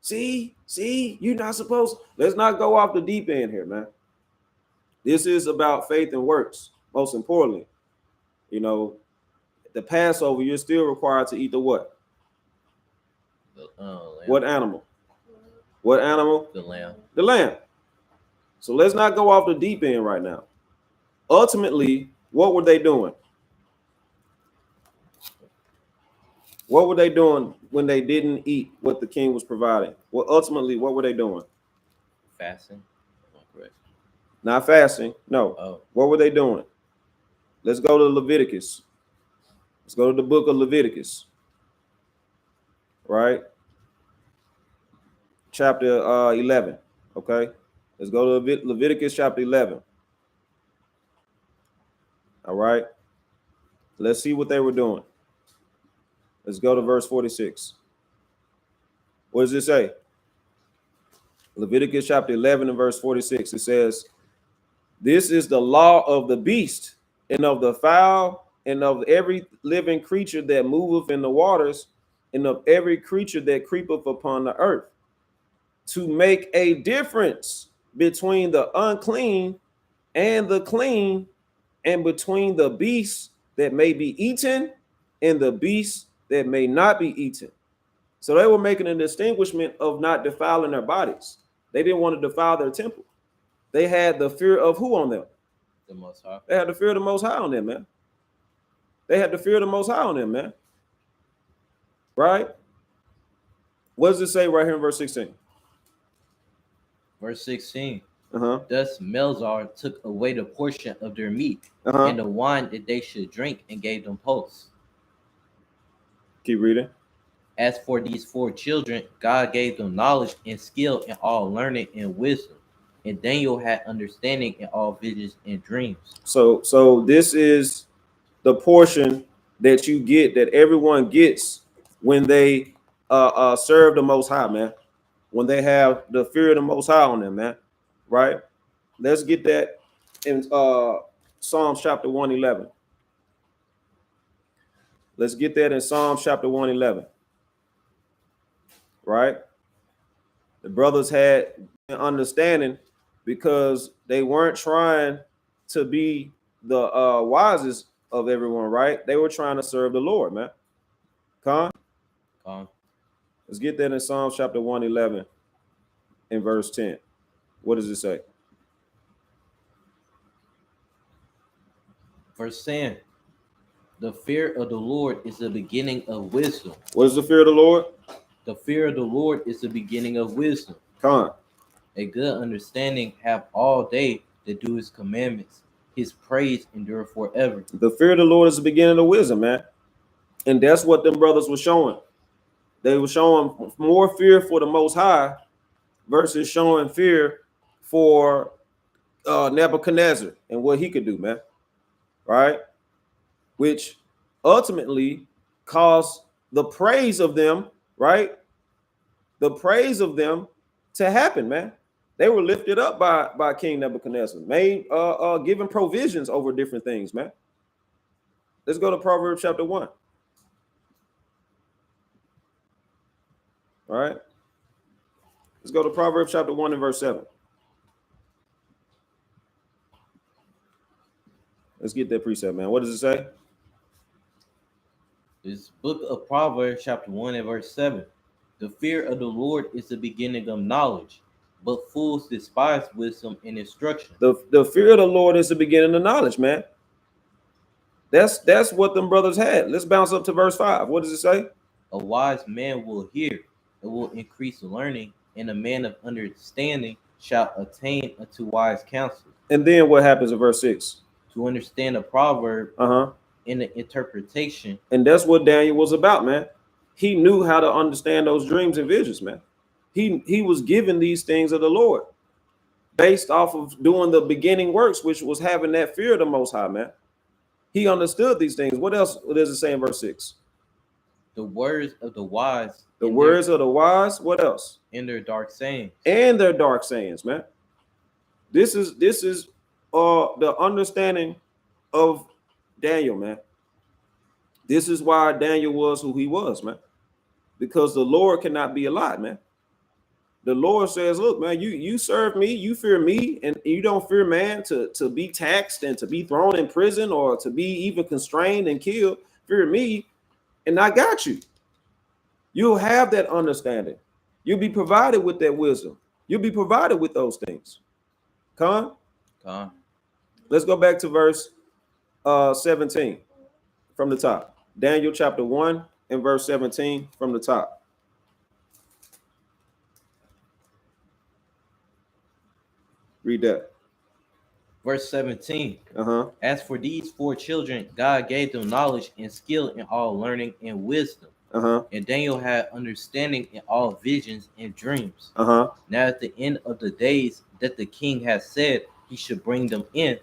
See, you're not supposed to. Let's not go off the deep end here, man. This is about faith and works, most importantly. You know, the Passover, you're still required to eat the what? What animal? What animal? The lamb. The lamb. So let's not go off the deep end right now. Ultimately, what were they doing? What were they doing when they didn't eat what the king was providing? Well, ultimately, what were they doing? Fasting. Correct. Not fasting. No. Oh. What were they doing? Let's go to Leviticus. Let's go to the book of Leviticus. Right? Chapter 11. Okay. Let's go to Leviticus chapter 11. All right. Let's see what they were doing. Let's go to verse 46. What does it say? Leviticus chapter 11 and verse 46. It says, this is the law of the beast and of the fowl and of every living creature that moveth in the waters and of every creature that creepeth upon the earth, to make a difference between the unclean and the clean, and between the beasts that may be eaten and the beasts that may not be eaten. So they were making a distinguishment of not defiling their bodies. They didn't want to defile their temple. They had the fear of who on them? The Most High. They had the fear of the Most High on them, man. They had the fear of the Most High on them, man. Right? What does it say right here in verse 16? Verse 16. Uh-huh. Thus Melzar took away the portion of their meat and the wine that they should drink, and gave them posts. Keep reading. As for these 4 children, God gave them knowledge and skill in all learning and wisdom. And Daniel had understanding in all visions and dreams. So this is the portion that you get, that everyone gets when they serve the Most High, man. When they have the fear of the Most High on them, man. Right? Let's get that in Psalms chapter 111. Let's get that in Psalms chapter 111. Right? The brothers had an understanding because they weren't trying to be the wisest of everyone, right? They were trying to serve the Lord, man. Con? Let's get that in Psalms chapter 111 and verse 10. What does it say? Verse 10. The fear of the Lord is the beginning of wisdom. What is the fear of the Lord? The fear of the Lord is the beginning of wisdom. Con. A good understanding have all they that do his commandments. His praise endure forever. The fear of the Lord is the beginning of wisdom, man. And that's what them brothers were showing. They were showing more fear for the Most High versus showing fear for Nebuchadnezzar and what he could do, man. Right? Which ultimately caused the praise of them, right? The praise of them to happen, man. They were lifted up by King Nebuchadnezzar, made given provisions over different things, man. Let's go to Proverbs chapter 1. All right. Let's go to Proverbs chapter 1 and verse 7. Let's get that precept, man. What does it say? This book of Proverbs chapter 1 and verse 7. The fear of the Lord is the beginning of knowledge, but fools despise wisdom and instruction. The fear of the Lord is the beginning of knowledge, man. That's what them brothers had. Let's bounce up to verse 5. What does it say? A wise man will hear, it will increase learning, and a man of understanding shall attain unto wise counsel. And then what happens in verse 6? To understand a proverb in the interpretation. And that's what Daniel was about, man. He knew how to understand those dreams and visions, man. He was given these things of the Lord based off of doing the beginning works, which was having that fear of the Most High, man. He understood these things. What else does it say in verse 6? The words of the wise. The words of the wise. What else? In their dark sayings. And their dark sayings, man. This is the understanding of Daniel, man. This is why Daniel was who he was, man. Because the Lord cannot be a lie, man. The Lord says, look, man, you serve me, you fear me, and you don't fear man to be taxed and to be thrown in prison or to be even constrained and killed. Fear me, and I got you. You'll have that understanding. You'll be provided with that wisdom. You'll be provided with those things. Con? Con. Let's go back to verse 17 from the top. Daniel chapter 1 and verse 17 from the top. Read that. Verse 17. Uh-huh. As for these 4 children, God gave them knowledge and skill in all learning and wisdom. Uh-huh. And Daniel had understanding in all visions and dreams. Uh-huh. Now at the end of the days that the king had said he should bring them in,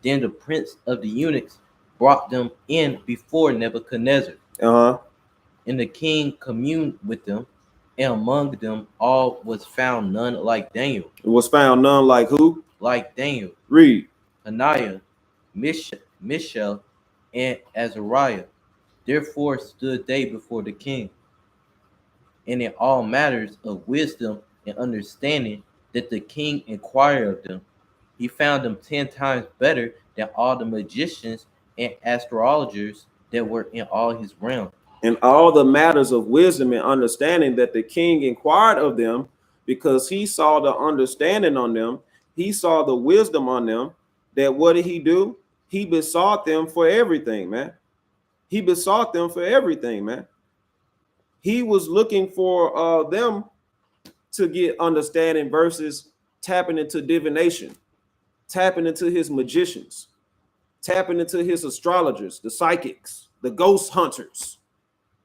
then the prince of the eunuchs brought them in before Nebuchadnezzar. Uh-huh. And the king communed with them, and among them all was found none like Daniel. It was found none like who? Like Daniel. Read. Hananiah, Mishael, and Azariah. Therefore stood they before the king. And in all matters of wisdom and understanding that the king inquired of them, he found them 10 times better than all the magicians and astrologers that were in all his realm. In all the matters of wisdom and understanding that the king inquired of them, because he saw the understanding on them, he saw the wisdom on them, that what did he do? He besought them for everything, man. He besought them for everything, man. He was looking for them to get understanding versus tapping into divination, tapping into his magicians, tapping into his astrologers, the psychics, the ghost hunters,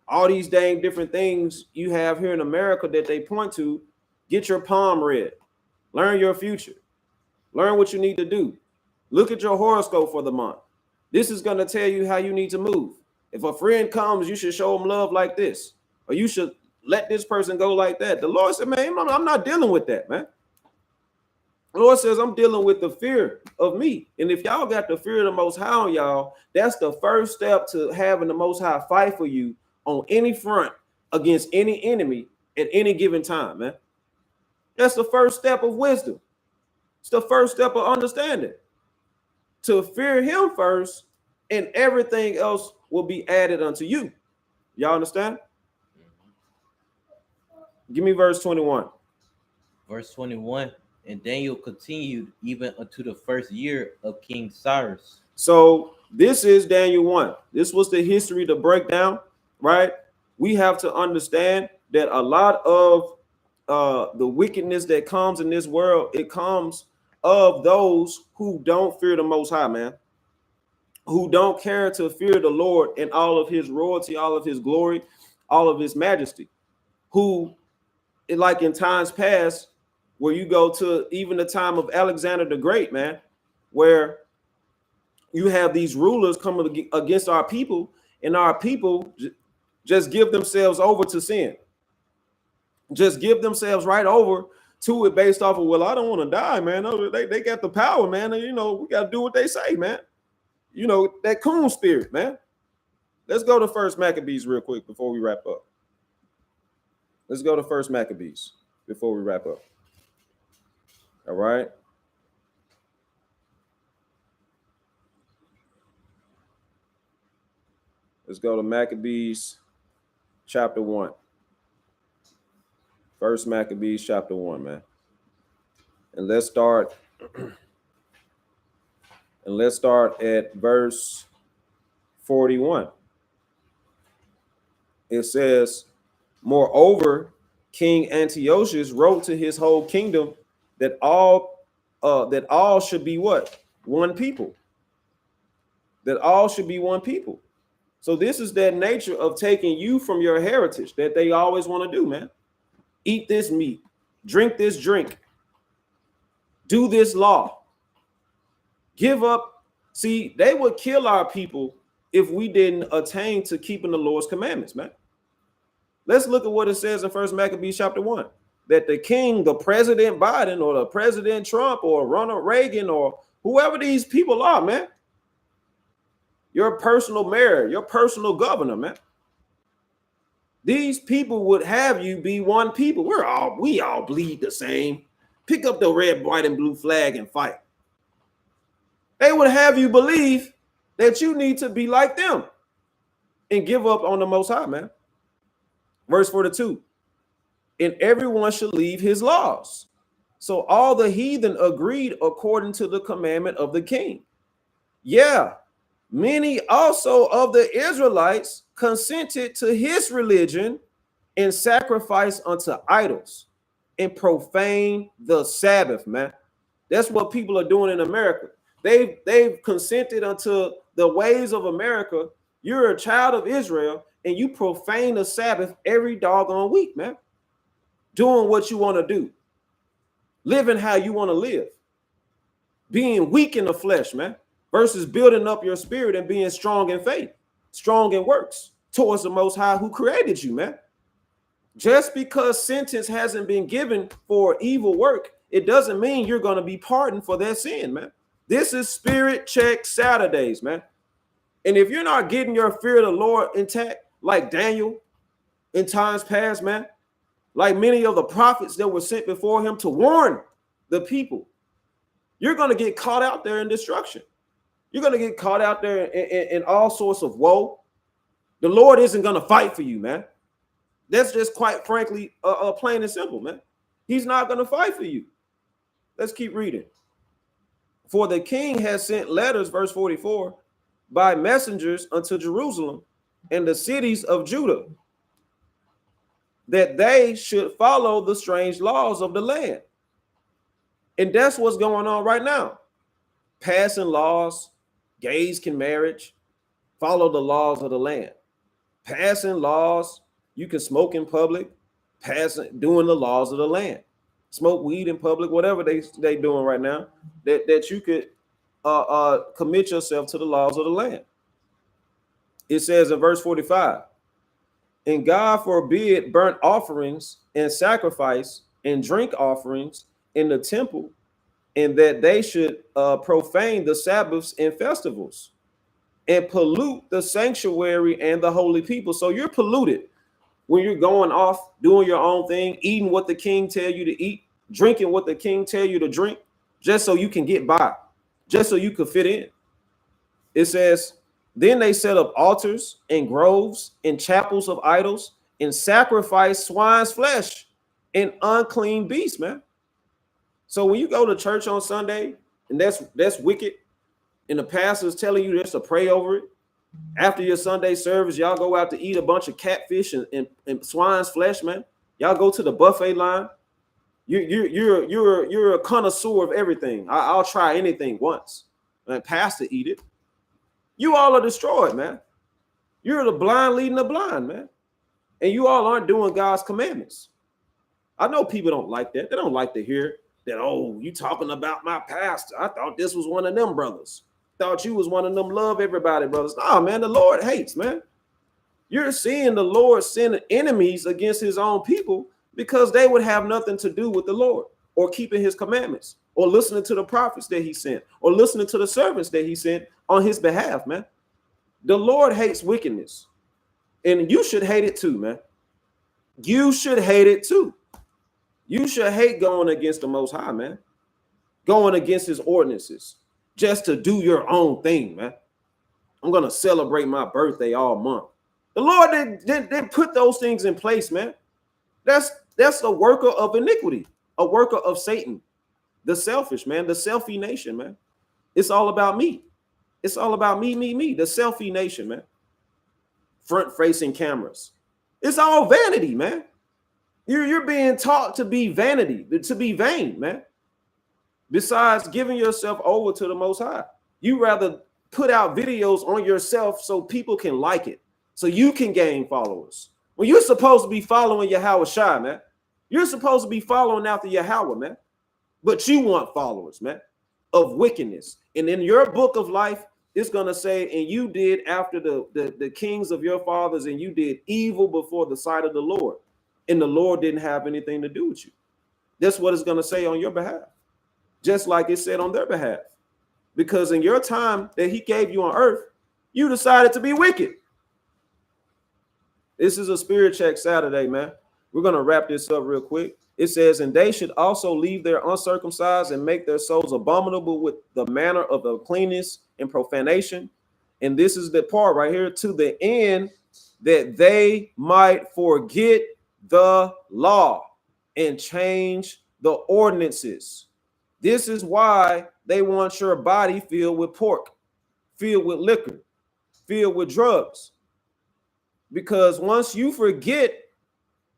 all these dang different things you have here in America that they point to. Get your palm read, learn your future, learn what you need to do. Look at your horoscope for the month. This is going to tell you how you need to move. If a friend comes, you should show them love like this, or you should let this person go like that. The Lord said, man, I'm not dealing with that, man. The Lord says, I'm dealing with the fear of me. And if y'all got the fear of the Most High on y'all, that's the first step to having the Most High fight for you on any front against any enemy at any given time, man. That's the first step of wisdom. It's the first step of understanding. To fear him first, and everything else will be added unto you. Y'all understand? Give me verse 21. Verse 21. And Daniel continued even unto the first year of King Cyrus. So this is Daniel 1. This was the history to break down, right? We have to understand that a lot of the wickedness that comes in this world, it comes of those who don't fear the Most High, man, who don't care to fear the Lord and all of his royalty, all of his glory, all of his majesty, who, like in times past, where you go to even the time of Alexander the Great, man, where you have these rulers coming against our people, and our people just give themselves over to sin. Just give themselves right over to it based off of, well, I don't want to die, man. They got the power, man. And, you know, we got to do what they say, man. You know, that coon spirit, man. Let's go to First Maccabees real quick before we wrap up. Let's go to First Maccabees before we wrap up. All right. Let's go to Maccabees chapter 1. First Maccabees chapter 1, man. And let's start at verse 41. It says, moreover, King Antiochus wrote to his whole kingdom that all should be what? One people. That all should be one people. So this is that nature of taking you from your heritage that they always want to do, man. Eat this meat, drink this drink, do this law, give up. See, they would kill our people if we didn't attain to keeping the Lord's commandments, man. Let's look at what it says in First Maccabees chapter 1. That the king, the President Biden or the President Trump or Ronald Reagan or whoever these people are, man, your personal mayor, your personal governor, man, these people would have you be one people. We all bleed the same. Pick up the red, white, and blue flag and fight. They would have you believe that you need to be like them and give up on the Most High, man. Verse 42. And everyone should leave his laws. So all the heathen agreed according to the commandment of the king. Yeah, Many also of the Israelites consented to his religion and sacrificed unto idols and profane the Sabbath, man. That's what people are doing in America. They've consented unto the ways of America. You're a child of Israel and you profane the Sabbath every doggone week, man. Doing what you want to do. Living how you want to live. Being weak in the flesh, man, versus building up your spirit and being strong in faith, strong in works towards the Most High who created you, man. Just because sentence hasn't been given for evil work, it doesn't mean you're going to be pardoned for that sin, man. This is Spirit Check Saturdays, man. And if you're not getting your fear of the Lord intact, like Daniel in times past, man, like many of the prophets that were sent before him to warn the people, you're going to get caught out there in destruction. You're going to get caught out there in all sorts of woe. The Lord isn't going to fight for you, man. That's just quite frankly, plain and simple, man. He's not going to fight for you. Let's keep reading. For the king has sent letters, verse 44, by messengers unto Jerusalem and the cities of Judah, that they should follow the strange laws of the land. And that's what's going on right now. Passing laws, gays can marriage, follow the laws of the land. Passing laws, you can smoke in public, doing the laws of the land. Smoke weed in public, whatever they doing right now, that you could commit yourself to the laws of the land. It says in verse 45, and God forbid burnt offerings and sacrifice and drink offerings in the temple, and that they should profane the Sabbaths and festivals and pollute the sanctuary and the holy people. So you're polluted when you're going off, doing your own thing, eating what the king tell you to eat, drinking what the king tell you to drink, just so you can get by, just so you can fit in. It says, then they set up altars and groves and chapels of idols and sacrifice swine's flesh and unclean beasts, man. So when you go to church on Sunday and that's wicked, and the pastor is telling you just to pray over it, after your Sunday service, y'all go out to eat a bunch of catfish and swine's flesh, man. Y'all go to the buffet line. You're a connoisseur of everything. I'll try anything once. And pastor eat it. You all are destroyed, man. You're the blind leading the blind, man. And you all aren't doing God's commandments. I know people don't like that. They don't like to hear that, oh, you talking about my pastor. I thought this was one of them brothers. Thought you was one of them love everybody brothers. No, man, the Lord hates, man. You're seeing the Lord send enemies against his own people because they would have nothing to do with the Lord or keeping his commandments or listening to the prophets that he sent or listening to the servants that he sent on his behalf, man. The Lord hates wickedness, and you should hate it too, man. You should hate it too. You should hate going against the Most High, man. Going against his ordinances just to do your own thing, man. I'm going to celebrate my birthday all month. The Lord didn't put those things in place, man. That's a worker of iniquity, a worker of Satan, the selfish, man, the selfie nation, man. It's all about me. It's all about me, the selfie nation, man. Front-facing cameras. It's all vanity, man. You're being taught to be vanity, to be vain, man. Besides giving yourself over to the Most High, you rather put out videos on yourself so people can like it, so you can gain followers. Well, you're supposed to be following Yahweh Shai, man. You're supposed to be following after Yahweh, man. But you want followers, man, of wickedness. And in your book of life, it's going to say, and you did after the kings of your fathers, and you did evil before the sight of the Lord. And the Lord didn't have anything to do with you. That's what it's going to say on your behalf. Just like it said on their behalf. Because in your time that he gave you on earth, you decided to be wicked. This is a Spirit Check Saturday, man. We're going to wrap this up real quick. It says, and they should also leave their uncircumcised and make their souls abominable with the manner of uncleanness and profanation. And this is the part right here, to the end that they might forget the law and change the ordinances. This is why they want your body filled with pork, filled with liquor, filled with drugs. Because once you forget,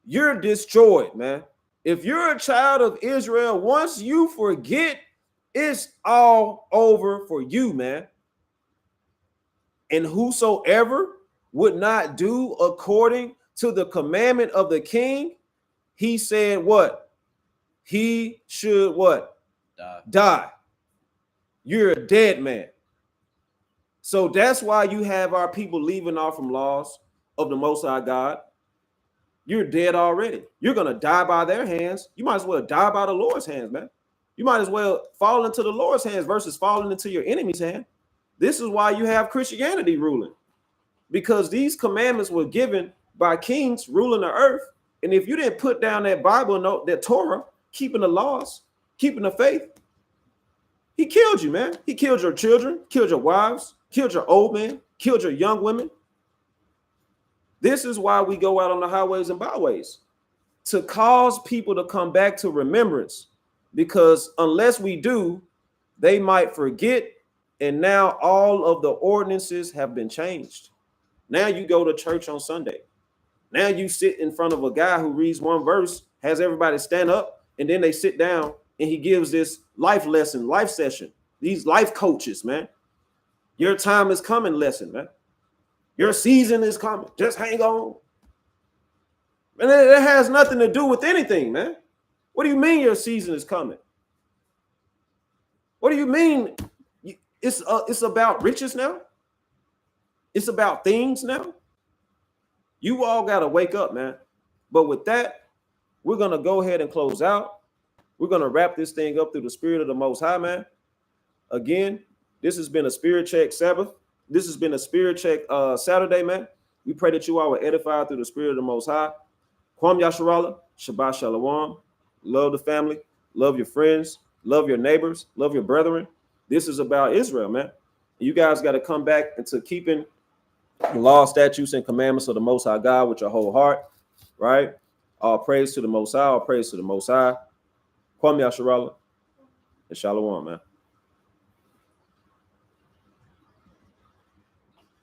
you're destroyed, man. If you're a child of Israel, once you forget, it's all over for you, man. And whosoever would not do according to the commandment of the king, he said what? He should what? Die. You're a dead man. So that's why you have our people leaving off from laws of the Most High God. You're dead already. You're going to die by their hands. You might as well die by the Lord's hands, man. You might as well fall into the Lord's hands versus falling into your enemy's hand. This is why you have Christianity ruling, because these commandments were given by kings ruling the earth. And if you didn't put down that Bible note, that Torah, keeping the laws, keeping the faith, he killed you, man. He killed your children, killed your wives, killed your old men, killed your young women. This is why we go out on the highways and byways, to cause people to come back to remembrance, because unless we do, they might forget. And now all of the ordinances have been changed. Now you go to church on Sunday. Now you sit in front of a guy who reads one verse, has everybody stand up, and then they sit down and he gives this life lesson, life session. These life coaches, man. Your time is coming lesson, man. Your season is coming. Just hang on. And it has nothing to do with anything, man. What do you mean your season is coming? What do you mean? It's about riches now. It's about things now. You all got to wake up, man. But with that, we're going to go ahead and close out. We're going to wrap this thing up through the spirit of the Most High, man. Again, this has been a Spirit Check Sabbath. This has been a Spirit Check Saturday, man. We pray that you all were edified through the spirit of the Most High. Kwam Yasharallah, Shabbat Shalom. Love the family. Love your friends. Love your neighbors. Love your brethren. This is about Israel, man. You guys got to come back into keeping the law, statutes, and commandments of the Most High God with your whole heart, right? All praise to the Most High. All praise to the Most High. Kwam Yasharallah and Shalom, man.